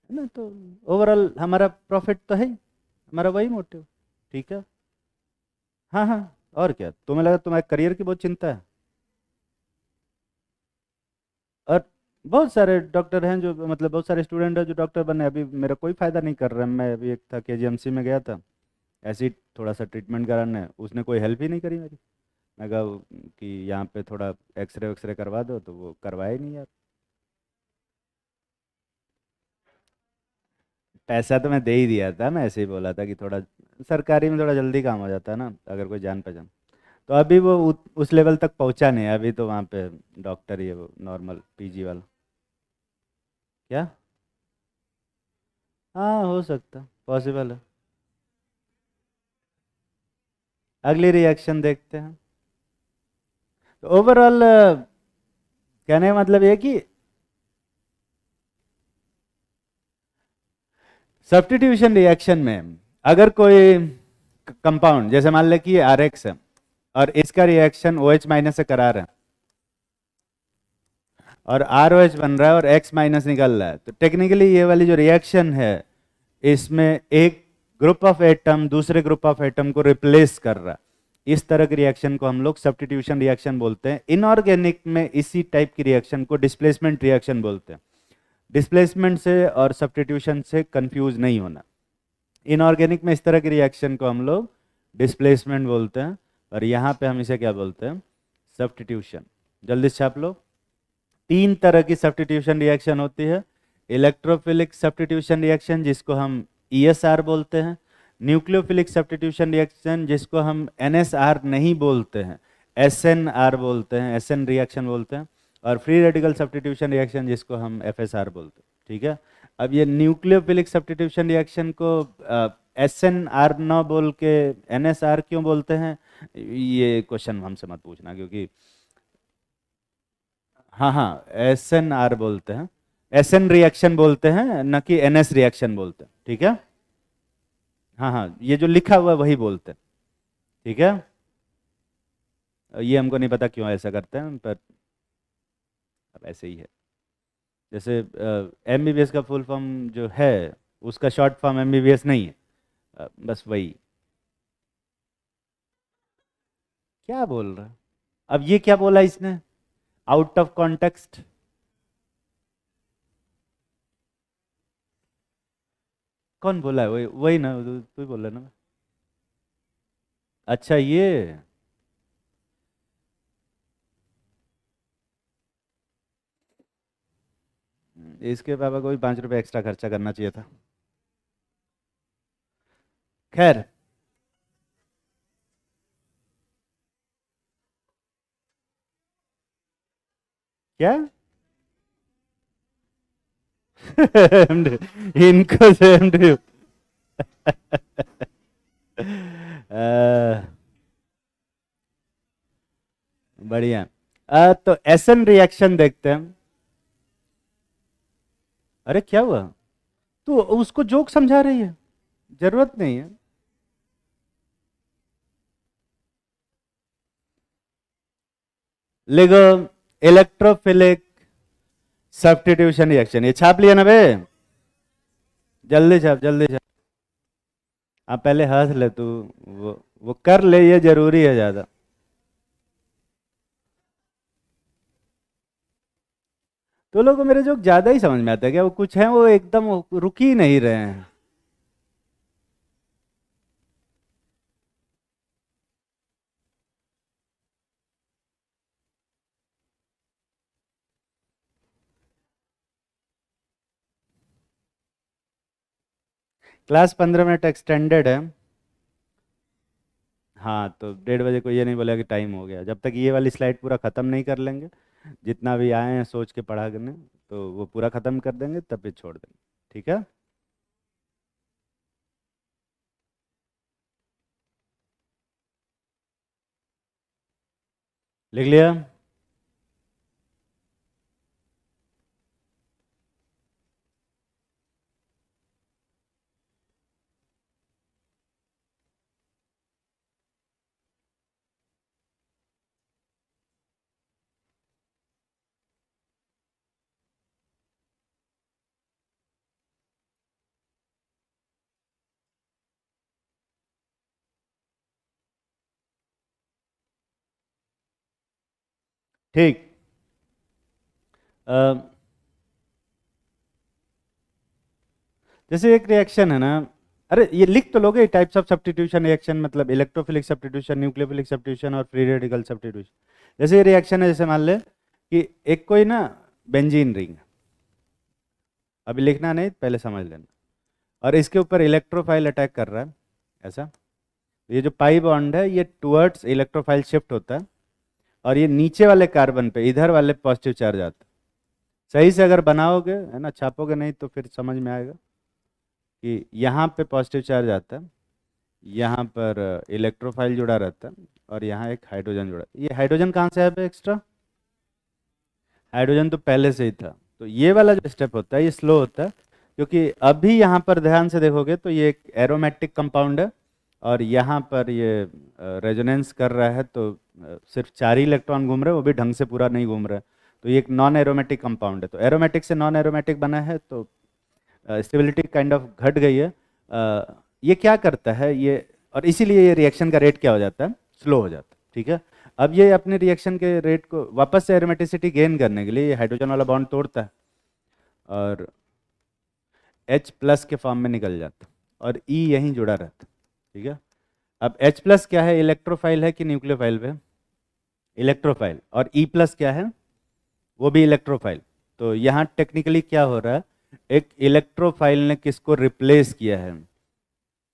है ना। तो ओवरऑल हमारा प्रॉफिट तो है ही, हमारा वही मोटिव, ठीक है। हाँ हाँ, और क्या, तुम्हें लगा तुम्हारे करियर की बहुत चिंता है? और बहुत सारे डॉक्टर हैं जो, मतलब बहुत सारे स्टूडेंट हैं जो डॉक्टर बने, अभी मेरा कोई फ़ायदा नहीं कर रहा है। मैं अभी एक था केजीएमसी में गया था, ऐसे ही थोड़ा सा ट्रीटमेंट कराने, उसने कोई हेल्प ही नहीं करी मेरी। मैं कहा कि यहाँ पे थोड़ा एक्सरे वक्सरे करवा दो, तो वो करवाए नहीं यार। पैसा तो मैं दे ही दिया था, मैं ऐसे ही बोला था कि थोड़ा सरकारी में थोड़ा जल्दी काम हो जाता है ना, अगर कोई जान पहचान। तो अभी वो उस लेवल तक पहुंचा नहीं है, अभी तो वहाँ पे डॉक्टर ही है वो, नॉर्मल पीजी वाला। क्या? हाँ, हो सकता, पॉसिबल है। अगली रिएक्शन देखते हैं। तो ओवरऑल कहने का मतलब ये है कि सब्स्टिट्यूशन रिएक्शन में अगर कोई कंपाउंड, जैसे मान ले कि ये RX है और इसका रिएक्शन OH माइनस से करा रहे हैं और ROH बन रहा है और X माइनस निकल रहा है, तो टेक्निकली ये वाली जो रिएक्शन है इसमें एक ग्रुप ऑफ एटम दूसरे ग्रुप ऑफ एटम को रिप्लेस कर रहा है। इस तरह की रिएक्शन को हम लोग सब्स्टिट्यूशन रिएक्शन बोलते हैं। इनऑर्गेनिक में इसी टाइप की रिएक्शन को डिस्प्लेसमेंट रिएक्शन बोलते हैं। डिस्प्लेसमेंट से और सब्स्टिट्यूशन से कंफ्यूज नहीं होना। इनऑर्गेनिक में इस तरह की रिएक्शन को हम लोग डिस्प्लेसमेंट बोलते हैं और यहाँ पे हम इसे क्या बोलते हैं, सब्स्टिट्यूशन। जल्दी से छाप लो। 3 तरह की सब्स्टिट्यूशन रिएक्शन होती है। इलेक्ट्रोफिलिक सब्स्टिट्यूशन रिएक्शन जिसको हम ESR बोलते हैं, न्यूक्लियोफिलिक सब्स्टिट्यूशन रिएक्शन जिसको हम NSR नहीं बोलते हैं, SNR बोलते हैं, SN रिएक्शन बोलते हैं, और फ्री रेडिकल सब्स्टिट्यूशन रिएक्शन जिसको हम FSR बोलते हैं। ठीक है, अब ये न्यूक्लियोफिलिक सब्स्टिट्यूशन रिएक्शन को SNR न बोल के NSR क्यों बोलते हैं, ये क्वेश्चन हमसे मत पूछना, क्योंकि हाँ SNR बोलते हैं, SN रिएक्शन बोलते हैं, न कि NS रिएक्शन बोलते हैं। ठीक है, हाँ ये जो लिखा हुआ है वही बोलते हैं। ठीक है, ये हमको नहीं पता क्यों ऐसा करते हैं, पर अब ऐसे ही है। जैसे MBBS का फुल फॉर्म जो है उसका शॉर्ट फॉर्म MBBS नहीं है, बस वही। क्या बोल रहा है अब, ये क्या बोला इसने, आउट ऑफ कॉन्टेक्स्ट। कौन बोला है, वही वही ना, तू ही बोल रहा ना। अच्छा, ये इसके पापा को भी 5 रुपये एक्स्ट्रा खर्चा करना चाहिए था। खैर, क्या इनको सेम टू बढ़िया। तो एसन रिएक्शन देखते हैं। अरे क्या हुआ, तू उसको जोक समझा रही है, जरूरत नहीं है। लिखो इलेक्ट्रोफिलिक सब्स्टिट्यूशन रिएक्शन, ये छाप लिया ना बे, जल्दी छाप जल्दी छाप। आप पहले हंस ले तू, वो कर ले, ये जरूरी है ज्यादा। तो लोगों को मेरे जोक ज्यादा ही समझ में आता है क्या, वो कुछ है वो एकदम रुक ही नहीं रहे हैं। क्लास 15 मिनट एक्सटेंडेड है। हाँ, तो 1:30 बजे को ये नहीं बोला कि टाइम हो गया, जब तक ये वाली स्लाइड पूरा ख़त्म नहीं कर लेंगे, जितना भी आए हैं सोच के पढ़ा करने, तो वो पूरा ख़त्म कर देंगे तब फिर छोड़ देंगे। ठीक है, लिख लिया। ठीक, अ, जैसे एक रिएक्शन है ना, अरे ये लिख तो लोगे, टाइप्स ऑफ सब्स्टिट्यूशन रिएक्शन, मतलब इलेक्ट्रोफिलिक सब्स्टिट्यूशन, न्यूक्लियोफिलिक सब्स्टिट्यूशन और फ्री रेडिकल सब्स्टिट्यूशन। जैसे ये रिएक्शन है, जैसे मान ले कि एक कोई ना बेंजीन रिंग, अभी लिखना नहीं, पहले समझ लेना, और इसके ऊपर इलेक्ट्रोफाइल अटैक कर रहा है ऐसा। ये जो पाई बॉन्ड है ये टुवर्ड्स इलेक्ट्रोफाइल शिफ्ट होता है, और ये नीचे वाले कार्बन पे इधर वाले पॉजिटिव चार्ज आता है। सही से अगर बनाओगे है ना, छापोगे नहीं तो फिर समझ में आएगा कि यहाँ पे पॉजिटिव चार्ज आता है, यहाँ पर इलेक्ट्रोफाइल जुड़ा रहता है, और यहाँ एक हाइड्रोजन जुड़ा। ये हाइड्रोजन कहाँ से आया एक्स्ट्रा, हाइड्रोजन तो पहले से ही था। तो ये वाला जो स्टेप होता है ये स्लो होता है, क्योंकि अभी यहाँ पर ध्यान से देखोगे तो ये एक एरोमेटिक कंपाउंड है, और यहाँ पर ये रेजोनेंस कर रहा है, तो सिर्फ 4 ही इलेक्ट्रॉन घूम रहे हैं, वो भी ढंग से पूरा नहीं घूम रहा है। तो ये एक नॉन एरोमेटिक कंपाउंड है, तो एरोमेटिक से नॉन एरोमेटिक बना है, तो स्टेबिलिटी काइंड ऑफ घट गई है। ये क्या करता है ये, और इसीलिए ये रिएक्शन का रेट क्या हो जाता है, स्लो हो जाता है। ठीक है, अब ये अपने रिएक्शन के रेट को वापस से एरोमेटिसिटी गेन करने के लिए ये हाइड्रोजन वाला बॉन्ड तोड़ता है और H प्लस के फॉर्म में निकल जाता है, और E यहीं जुड़ा रहता है। ठीक है, अब H प्लस क्या है, इलेक्ट्रोफाइल है कि न्यूक्लियोफाइल पे, इलेक्ट्रोफाइल, और E प्लस क्या है, वो भी इलेक्ट्रोफाइल। तो यहाँ टेक्निकली क्या हो रहा है, एक इलेक्ट्रोफाइल ने किसको रिप्लेस किया है,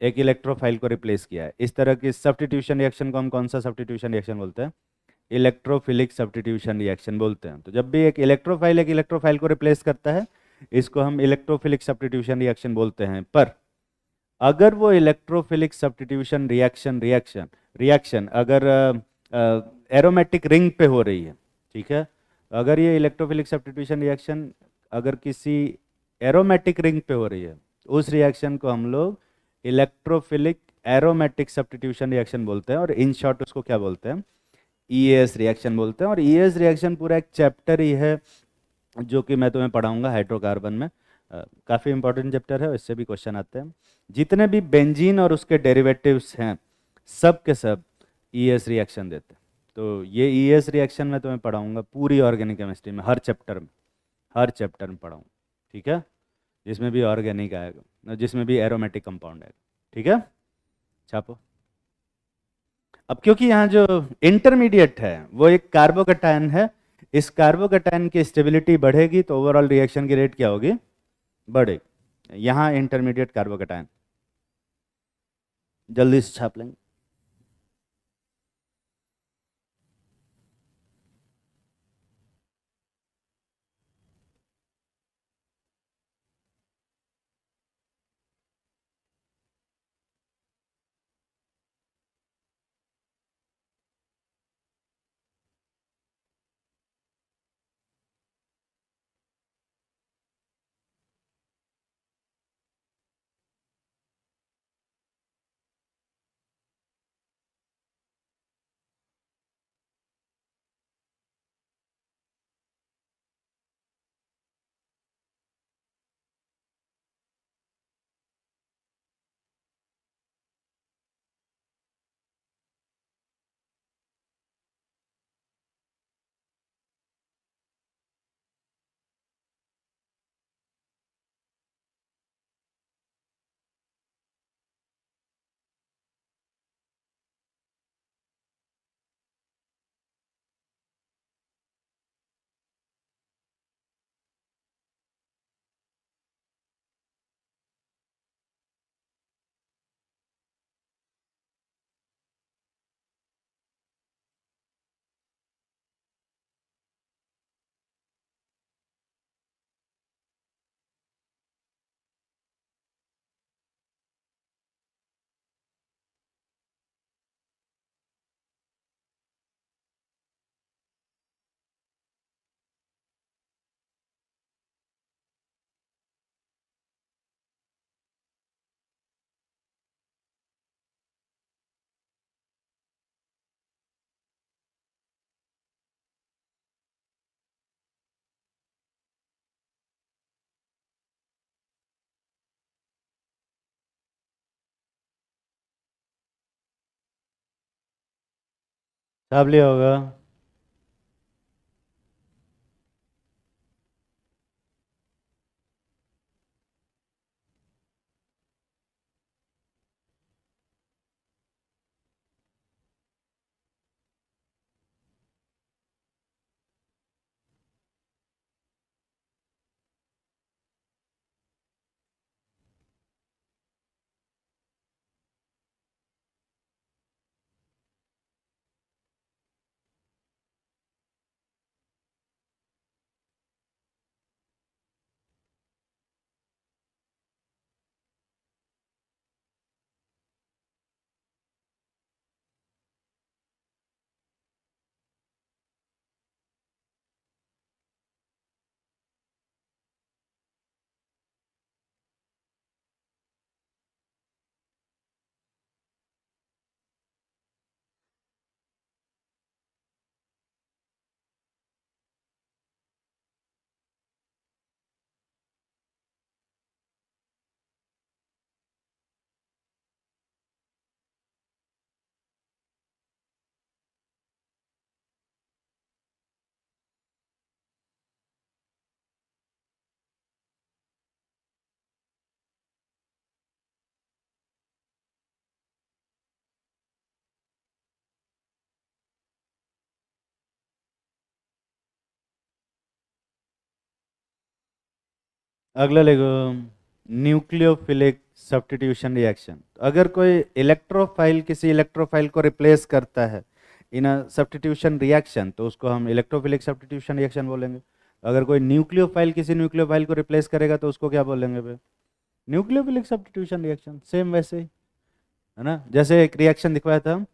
एक इलेक्ट्रोफाइल को रिप्लेस किया है। इस तरह की सब्स्टिट्यूशन रिएक्शन को हम कौन सा सब्स्टिट्यूशन रिएक्शन बोलते हैं, इलेक्ट्रोफिलिक सब्स्टिट्यूशन रिएक्शन बोलते हैं। तो जब भी एक इलेक्ट्रोफाइल एक इलेक्ट्रोफाइल को रिप्लेस करता है, इसको हम इलेक्ट्रोफिलिक सब्स्टिट्यूशन रिएक्शन बोलते हैं। पर अगर वो electrophilic substitution reaction reaction reaction अगर एरोमेटिक रिंग पे हो रही है, ठीक है, अगर ये इलेक्ट्रोफिलिक सब्स्टिट्यूशन रिएक्शन अगर किसी एरोमेटिक रिंग पे हो रही है, उस रिएक्शन को हम लोग इलेक्ट्रोफिलिक एरोमेटिक सब्स्टिट्यूशन रिएक्शन बोलते हैं, और इन शॉर्ट उसको क्या बोलते हैं, ईएएस रिएक्शन बोलते हैं। और ईएएस रिएक्शन पूरा एक चैप्टर ही है, जो कि मैं तुम्हें पढ़ाऊंगा हाइड्रोकार्बन में। काफ़ी इंपॉर्टेंट चैप्टर है, इससे भी क्वेश्चन आते हैं। जितने भी बेंजीन और उसके डेरिवेटिव्स हैं, सब के सब ईएस रिएक्शन देते हैं। तो ये ईएस रिएक्शन मैं तुम्हें पढ़ाऊंगा पूरी ऑर्गेनिक केमिस्ट्री में, हर चैप्टर में पढ़ाऊंगा। ठीक है, जिसमें भी ऑर्गेनिक आएगा, जिसमें भी एरोमेटिक कंपाउंड आएगा। ठीक है, छापो। अब क्योंकि यहाँ जो इंटरमीडिएट है वो एक कार्बोकैटायन है, इस कार्बोकैटायन की स्टेबिलिटी बढ़ेगी तो ओवरऑल रिएक्शन की रेट क्या होगी, बढ़ेगी। यहाँ इंटरमीडिएट कार्बोकैटायन, जल्दी से छाप लेंगे। छाप लिया होगा। अगला लिखो, न्यूक्लियोफिलिक सब्स्टिट्यूशन रिएक्शन। अगर कोई इलेक्ट्रोफाइल किसी इलेक्ट्रोफाइल को रिप्लेस करता है इन अ सब्स्टिट्यूशन रिएक्शन, तो उसको हम इलेक्ट्रोफिलिक सब्स्टिट्यूशन रिएक्शन बोलेंगे। अगर कोई न्यूक्लियोफाइल किसी न्यूक्लियोफाइल को रिप्लेस करेगा तो उसको क्या बोलेंगे भाई? Nucleophilic substitution reaction. सेम वैसे ही है ना, जैसे एक रिएक्शन दिखवाया था,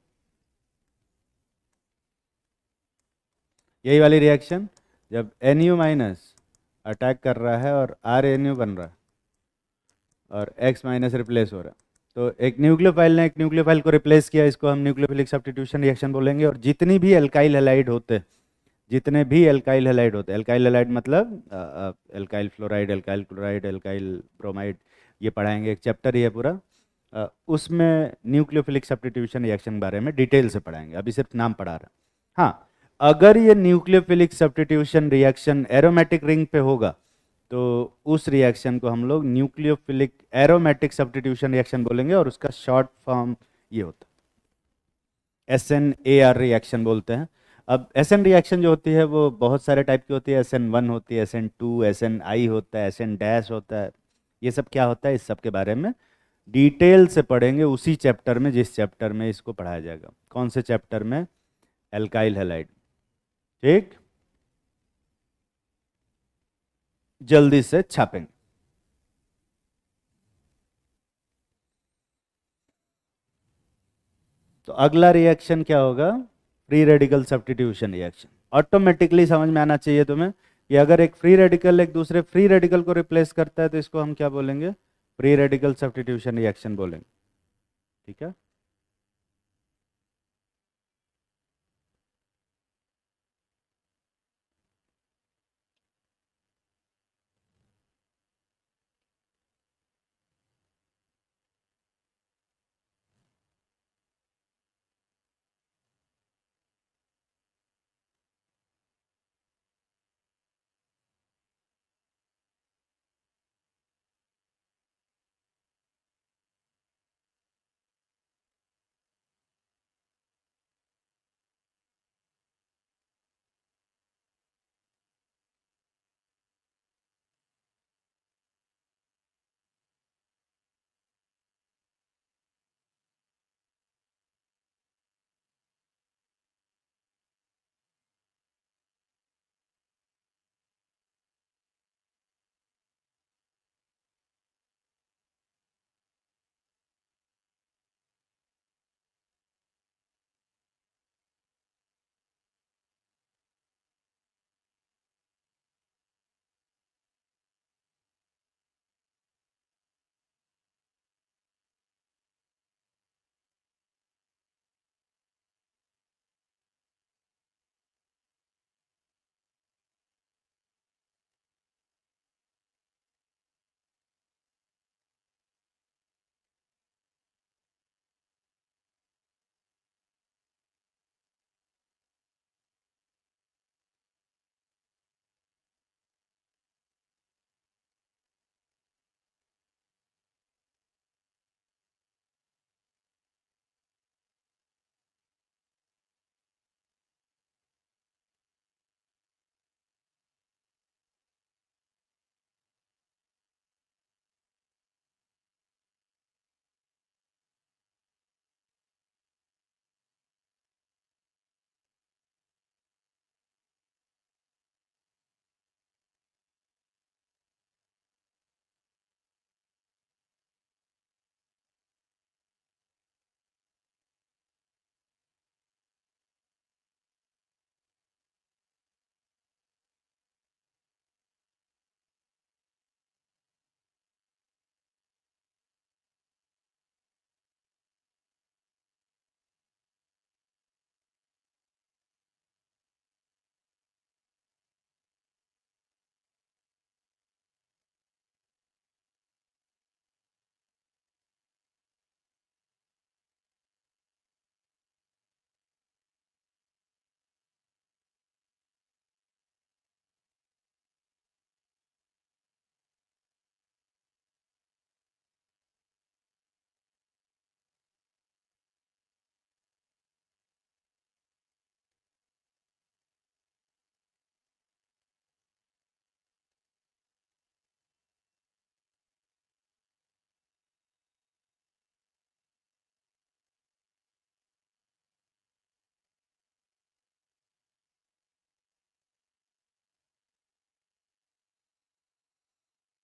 यही वाली रिएक्शन, जब NU माइनस अटैक कर रहा है और RNU बन रहा है और X माइनस रिप्लेस हो रहा है, तो एक न्यूक्लियोफाइल ने एक न्यूक्लियोफाइल को रिप्लेस किया, इसको हम न्यूक्लियोफिलिक सब्स्टिट्यूशन रिएक्शन बोलेंगे। और जितनी भी एल्काइल हैलाइड होते हैं, जितने भी एल्काइल हैलाइड होते हैं, एल्काइल हैलाइड मतलब alkyl fluoride, alkyl chloride, alkyl bromide, ये पढ़ाएंगे, एक चैप्टर ही है पूरा। उसमें न्यूक्लियोफिलिक सब्स्टिट्यूशन रिएक्शन के बारे में डिटेल से पढ़ाएंगे, अभी सिर्फ नाम पढ़ा रहा है। हाँ, अगर ये nucleophilic substitution reaction aromatic ring पे होगा तो उस रिएक्शन को हम लोग न्यूक्लियोफिलिक एरोमेटिक सब्स्टिट्यूशन रिएक्शन बोलेंगे, और उसका शॉर्ट फॉर्म ये होता है SNAR रिएक्शन बोलते हैं। अब SN रिएक्शन जो होती है वो बहुत सारे टाइप की होती है, SN1 होती है, SN2, SNI होता है, SN डैश होता है। ये सब क्या होता है, इस सब के बारे में डिटेल से पढ़ेंगे उसी चैप्टर में, जिस चैप्टर में इसको पढ़ाया जाएगा। कौन से चैप्टर में? Alkyl halide. ठीक, जल्दी से छापेंगे। तो अगला रिएक्शन क्या होगा? Free radical substitution reaction. Automatically समझ में आना चाहिए तुम्हें कि अगर एक फ्री रेडिकल एक दूसरे फ्री रेडिकल को रिप्लेस करता है तो इसको हम क्या बोलेंगे? फ्री रेडिकल सब्स्टिट्यूशन रिएक्शन बोलेंगे। ठीक है।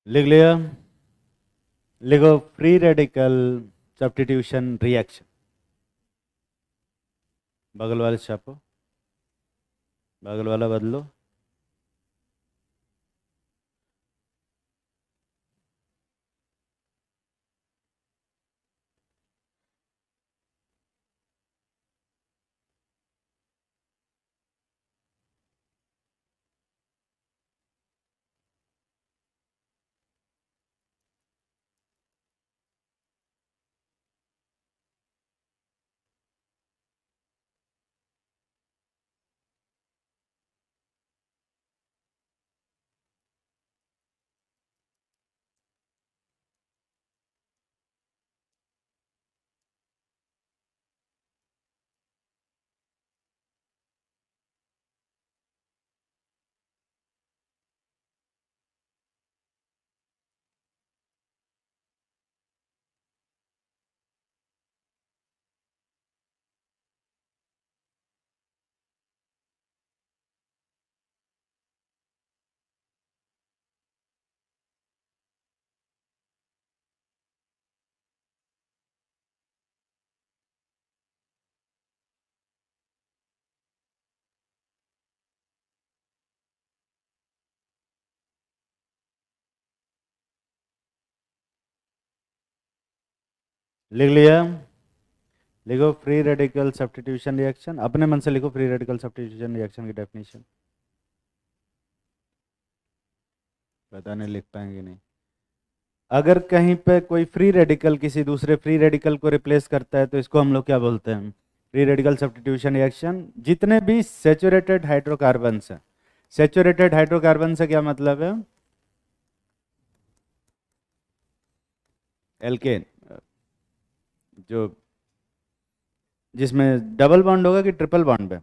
लिख लिया? लिखो फ्री रेडिकल सब्स्टिट्यूशन रिएक्शन। बगल वाले छापो, बगल वाला बदलो। लिख लिया? लिखो फ्री रेडिकल सब्स्टिट्यूशन रिएक्शन, अपने मन से लिखो फ्री रेडिकल सब्स्टिट्यूशन रिएक्शन की डेफिनेशन। पता नहीं लिख पाएंगे नहीं। अगर कहीं पे कोई फ्री रेडिकल किसी दूसरे फ्री रेडिकल को रिप्लेस करता है तो इसको हम लोग क्या बोलते हैं? Free radical substitution reaction. जितने भी सैचुरेटेड हाइड्रोकार्बन्स हैं, सैचुरेटेड हाइड्रोकार्बन से क्या मतलब है? एल्केन, जो जिसमें डबल बॉन्ड होगा कि ट्रिपल बॉन्ड पे,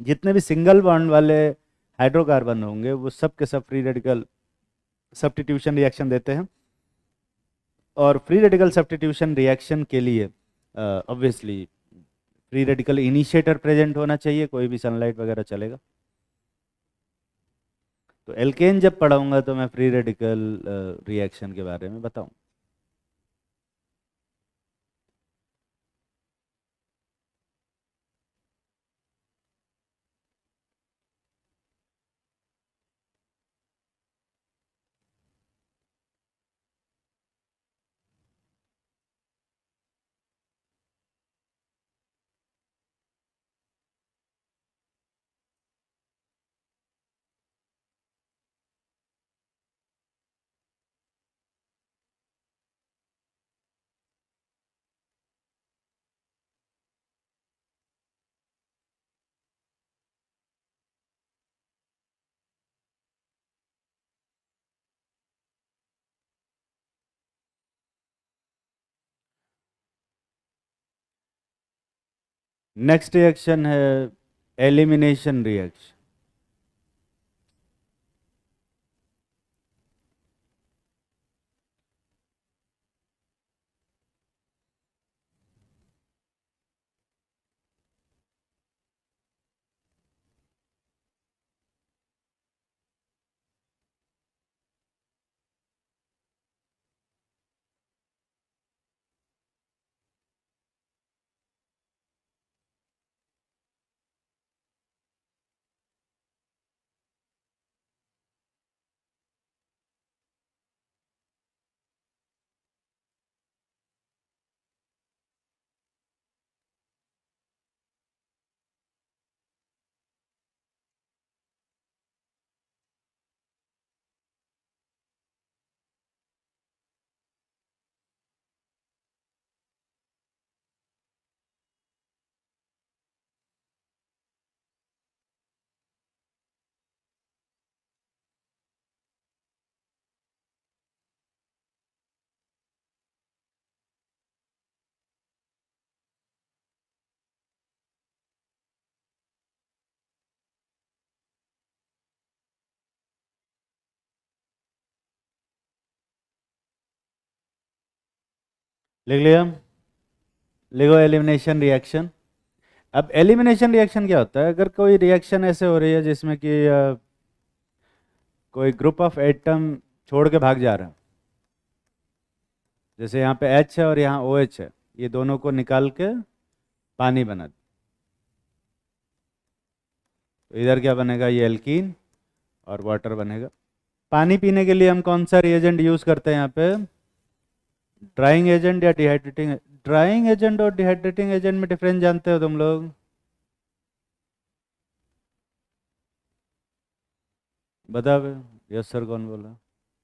जितने भी सिंगल बॉन्ड वाले हाइड्रोकार्बन होंगे वो सब के सब फ्री रेडिकल सब्स्टिट्यूशन रिएक्शन देते हैं। और फ्री रेडिकल सब्स्टिट्यूशन रिएक्शन के लिए obviously free radical initiator present होना चाहिए, कोई भी सनलाइट वगैरह चलेगा। तो एल्केन जब पढ़ाऊंगा तो मैं फ्री रेडिकल रिएक्शन के बारे में बताऊं। नेक्स्ट रिएक्शन है एलिमिनेशन रिएक्शन। लिख लिया? लिखो एलिमिनेशन रिएक्शन। अब एलिमिनेशन रिएक्शन क्या होता है? अगर कोई रिएक्शन ऐसे हो रही है जिसमें कि कोई ग्रुप ऑफ एटम छोड़ के भाग जा रहा है। जैसे यहाँ पे H है और यहाँ OH है, ये दोनों को निकाल के पानी बना दे। तो इधर क्या बनेगा, ये एल्कीन और वाटर बनेगा। पानी पीने के लिए हम कौन सा रिएजेंट यूज करते हैं यहाँ पे, ड्राइंग एजेंट या डिहाइड्रेटिंग। ड्राइंग एजेंट और डिहाइड्रेटिंग एजेंट में डिफरेंस जानते हो तुम लोग? बताओ बे, यस सर कौन बोला,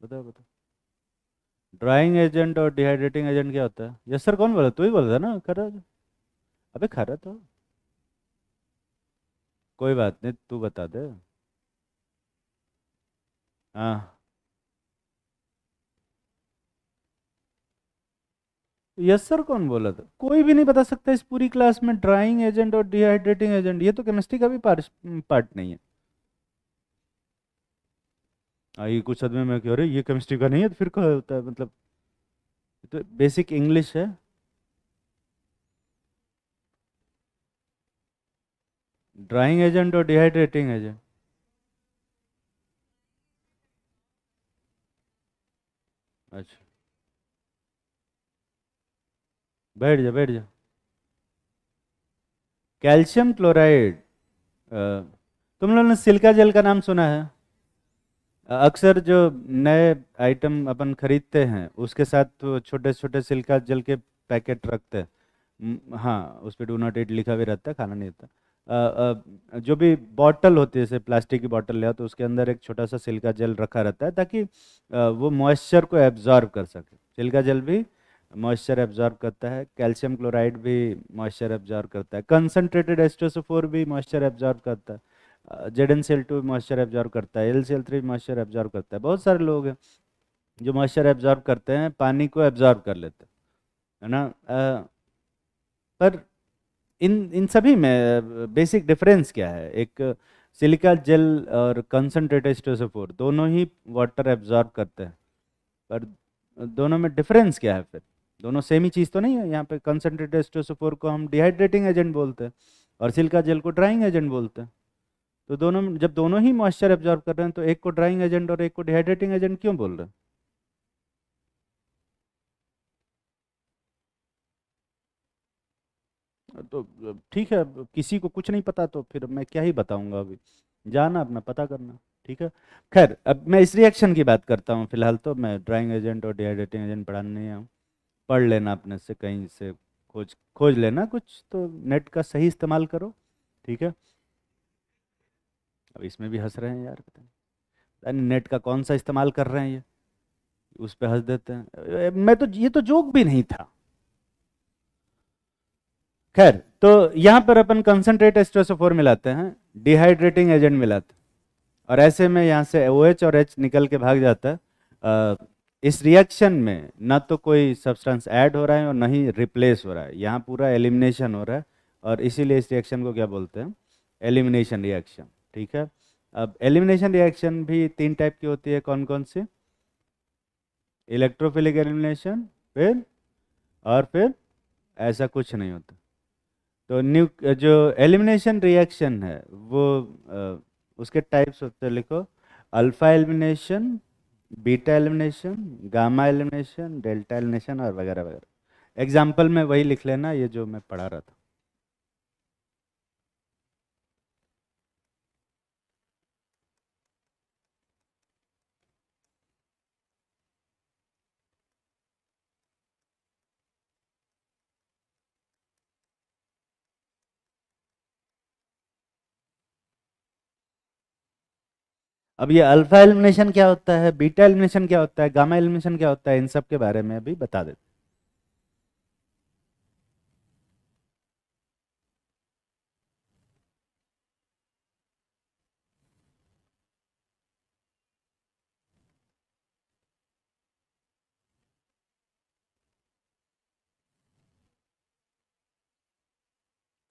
बताओ बताओ। ड्राइंग एजेंट और डिहाइड्रेटिंग एजेंट क्या होता है? यस सर कौन बोला, तू ही बोला था ना, खरा। अबे खरा तो कोई बात नहीं, तू बता दे। हाँ, यस सर कौन बोला था? कोई भी नहीं बता सकता इस पूरी क्लास में ड्राइंग एजेंट और डिहाइड्रेटिंग एजेंट, ये तो केमिस्ट्री का भी पार्ट नहीं है। ये कुछ आदमी में क्यों, अरे ये केमिस्ट्री का नहीं है तो फिर क्या होता है, मतलब ये तो बेसिक इंग्लिश है। ड्राइंग एजेंट और डिहाइड्रेटिंग एजेंट। अच्छा, बैठ जा बैठ जा। कैल्शियम क्लोराइड, तुम लोगों ने सिलिका जेल का नाम सुना है? अक्सर जो नए आइटम अपन खरीदते हैं उसके साथ तो छोटे छोटे सिलिका जेल के पैकेट रखते हैं। हाँ, उस पर डू नॉट ईट लिखा भी रहता है, खाना नहीं होता। जो भी बॉटल होती है, जैसे प्लास्टिक की बॉटल ले आओ तो उसके अंदर एक छोटा सा सिलिका जेल रखा रहता है ताकि वो मॉइस्चर को एब्जॉर्ब कर सके। सिलिका जेल भी मॉइस्चर एब्जॉर्ब करता है, कैल्शियम क्लोराइड भी मॉइस्चर एब्जॉर्ब करता है, कंसनट्रेटेड H2SO4 भी मॉइस्चर एब्जॉर्ब करता है, ZnCl2 मॉइस्चर एब्जॉर्ब करता है, LCl3 मॉइस्चर एब्जॉर्ब करता है। बहुत सारे लोग हैं जो मॉइस्चर एब्जॉर्ब करते हैं, पानी को एब्जॉर्ब कर लेते हैं, है ना। पर इन इन सभी में बेसिक डिफरेंस क्या है? एक सिलिका जेल और कंसनट्रेटेड H2SO4 दोनों ही वाटर एब्जॉर्ब करते हैं, पर दोनों में डिफरेंस क्या है फिर? दोनों सेम ही चीज़ तो नहीं है। यहाँ पे कंसनट्रेटेड H2SO4 को हम डिहाइड्रेटिंग एजेंट बोलते हैं और सिलिका जेल को ड्राइंग एजेंट बोलते हैं। तो जब दोनों ही मॉइस्चर एब्जॉर्ब कर रहे हैं तो एक को ड्राइंग एजेंट और एक को डिहाइड्रेटिंग एजेंट क्यों बोल रहे हैं? तो ठीक है, अब किसी को कुछ नहीं पता तो फिर मैं क्या ही बताऊंगा अभी, जाना अपना पता करना। ठीक है। खैर, अब मैं इस रिएक्शन की बात करता हूँ फिलहाल, तो मैं ड्राइंग एजेंट और डिहाइड्रेटिंग एजेंट पढ़ाने नहीं आया हूँ। पढ़ लेना अपने से, कहीं से खोज खोज लेना कुछ तो, नेट का सही इस्तेमाल करो। ठीक है। अब इसमें भी हंस रहे हैं यार, पता नहीं नेट का कौन सा इस्तेमाल कर रहे हैं ये, उस पे हंस देते हैं। मैं तो, ये तो जोक भी नहीं था। खैर, तो यहाँ पर अपन कंसनट्रेट H2SO4 मिलाते हैं, डिहाइड्रेटिंग एजेंट मिलाते हैं, और ऐसे में यहाँ से OH और H निकल के भाग जाता है। इस रिएक्शन में ना तो कोई सब्सटेंस ऐड हो रहा है और ना ही रिप्लेस हो रहा है, यहाँ पूरा एलिमिनेशन हो रहा है। और इसीलिए इस रिएक्शन को क्या बोलते हैं, एलिमिनेशन रिएक्शन। ठीक है। अब एलिमिनेशन रिएक्शन भी तीन टाइप की होती है, कौन कौन सी? इलेक्ट्रोफिलिक एलिमिनेशन, फिर और फिर ऐसा कुछ नहीं होता। तो जो एलिमिनेशन रिएक्शन है वो उसके टाइप्स होते हैं, लिखो, alpha elimination, beta elimination, gamma elimination, delta elimination और वगैरह वगैरह। एग्जाम्पल में वही लिख लेना ये जो मैं पढ़ा रहा था। अब ये अल्फा एलिमिनेशन क्या होता है, बीटा एलिमिनेशन क्या होता है, गामा एलिमिनेशन क्या होता है, इन सब के बारे में अभी बता देते।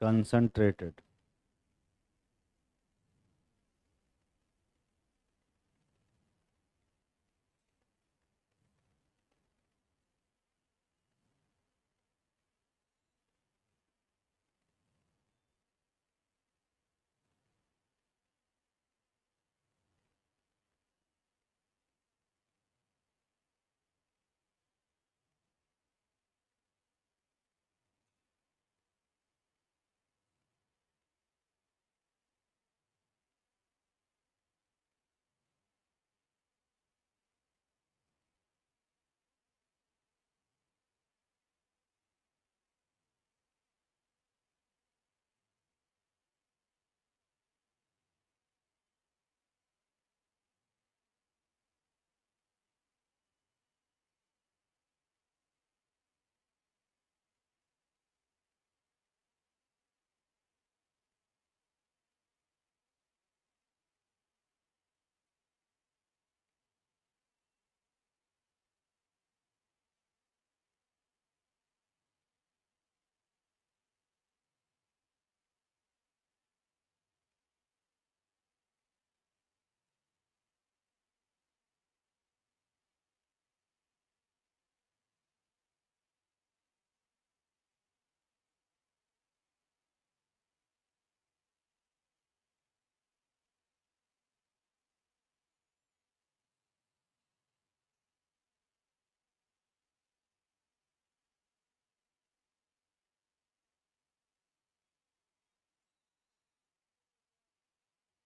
कंसंट्रेटेड।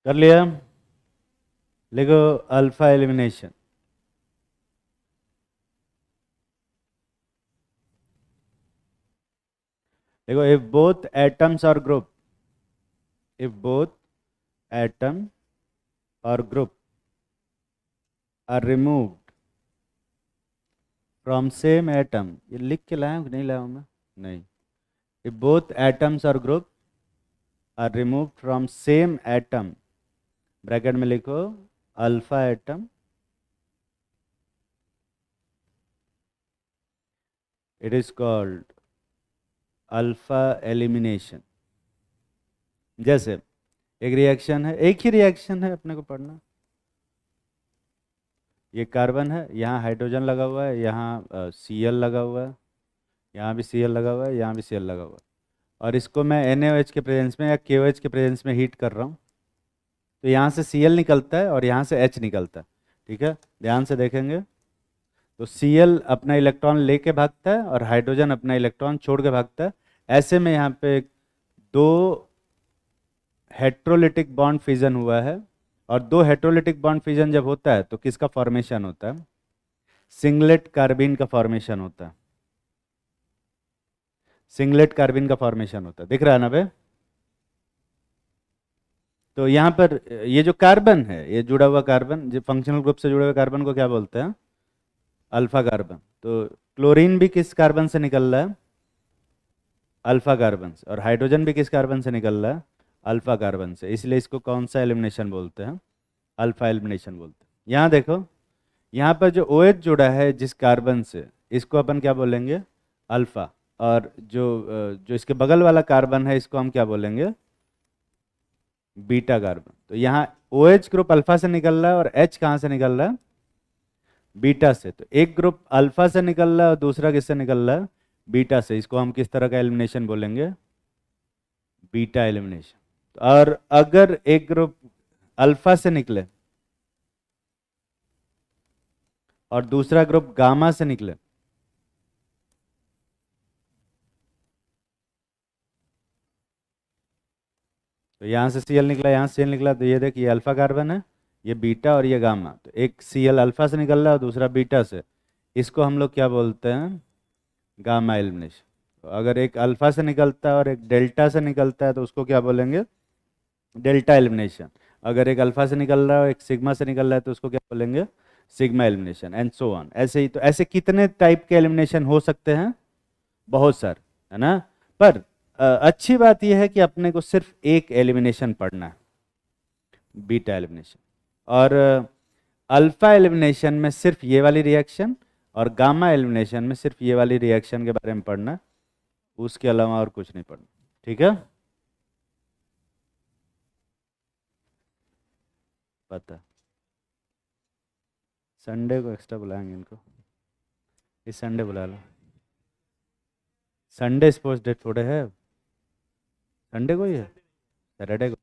कर लिया? लिखो अल्फा एलिमिनेशन। देखो, इफ बोथ एटम्स और ग्रुप, इफ बोथ एटम और group are removed from same atom, ये लिख के लाया हूँ कि नहीं लाया हूँ मैं? नहीं। इफ बोथ एटम्स और group are removed from same atom, bracket में लिखो alpha atom, it is called alpha elimination. जैसे एक रिएक्शन है, एक ही रिएक्शन है, अपने को पढ़ना। ये कार्बन है, यहाँ हाइड्रोजन लगा हुआ है, यहाँ Cl लगा हुआ है, यहाँ भी Cl लगा हुआ है, यहाँ भी Cl लगा हुआ है, और इसको मैं NaOH के प्रेजेंस में या KOH के प्रेजेंस में हीट कर रहा हूँ, तो यहाँ से Cl निकलता है और यहाँ से H निकलता है। ठीक है, ध्यान से देखेंगे तो Cl अपना इलेक्ट्रॉन लेके भागता है और हाइड्रोजन अपना इलेक्ट्रॉन छोड़ के भागता है। ऐसे में यहाँ पे दो हेट्रोलिटिक बॉन्ड फिजन हुआ है, और दो हेट्रोलिटिक बॉन्ड फिजन जब होता है तो किसका फॉर्मेशन होता है? सिंगलेट कार्बिन का फॉर्मेशन होता है। सिंगलेट कार्बिन का फॉर्मेशन होता है, दिख रहा है ना बे? तो यहाँ पर ये जो कार्बन है, ये जुड़ा हुआ कार्बन, जो फंक्शनल ग्रुप से जुड़े हुए कार्बन को क्या बोलते हैं? Alpha carbon. तो क्लोरीन भी किस कार्बन से निकल रहा है? अल्फा कार्बन से। और हाइड्रोजन भी किस कार्बन से निकल रहा है? अल्फा कार्बन से। इसलिए इसको कौन सा एलिमिनेशन बोलते हैं? अल्फा एलिमिनेशन बोलते हैं। यहाँ देखो, यहाँ पर जो OH जुड़ा है जिस कार्बन से, इसको अपन क्या बोलेंगे? अल्फा। और जो इसके बगल वाला कार्बन है, इसको हम क्या बोलेंगे? Beta carbon. तो यहाँ OH ग्रुप अल्फा से निकल रहा है और H कहाँ से निकल रहा है? बीटा से। तो एक ग्रुप अल्फा से निकल रहा है और दूसरा किससे निकल रहा है? बीटा से। इसको हम किस तरह का एलिमिनेशन बोलेंगे? Beta elimination. और अगर एक ग्रुप अल्फा से निकले और दूसरा ग्रुप गामा से निकले, तो यहाँ से Cl निकला, यहाँ से Cl निकला, तो ये देखिए अल्फा कार्बन है, ये बीटा और ये गामा। तो एक Cl अल्फा से निकल रहा है और दूसरा बीटा से, इसको हम लोग क्या बोलते हैं? Gamma elimination. तो अगर एक अल्फा से निकलता है और एक डेल्टा से निकलता है तो उसको क्या बोलेंगे? Delta elimination. अगर एक अल्फा से निकल रहा है और एक सिग्मा से निकल रहा है तो उसको क्या बोलेंगे? Sigma elimination, and so on. ऐसे ही, तो ऐसे कितने टाइप के एलिमिनेशन हो सकते हैं? बहुत सारे, है ना? पर अच्छी बात यह है कि अपने को सिर्फ एक एलिमिनेशन पढ़ना है, बीटा एलिमिनेशन। और अल्फा एलिमिनेशन में सिर्फ ये वाली रिएक्शन, और गामा एलिमिनेशन में सिर्फ ये वाली रिएक्शन के बारे में पढ़ना है, उसके अलावा और कुछ नहीं पढ़ना। ठीक है? पता। संडे को एक्स्ट्रा बुलाएंगे इनको, इस संडे बुला लो। संडे स्पोर्ट्स डे थोड़े है, संडे को ही है, सैटरडे को।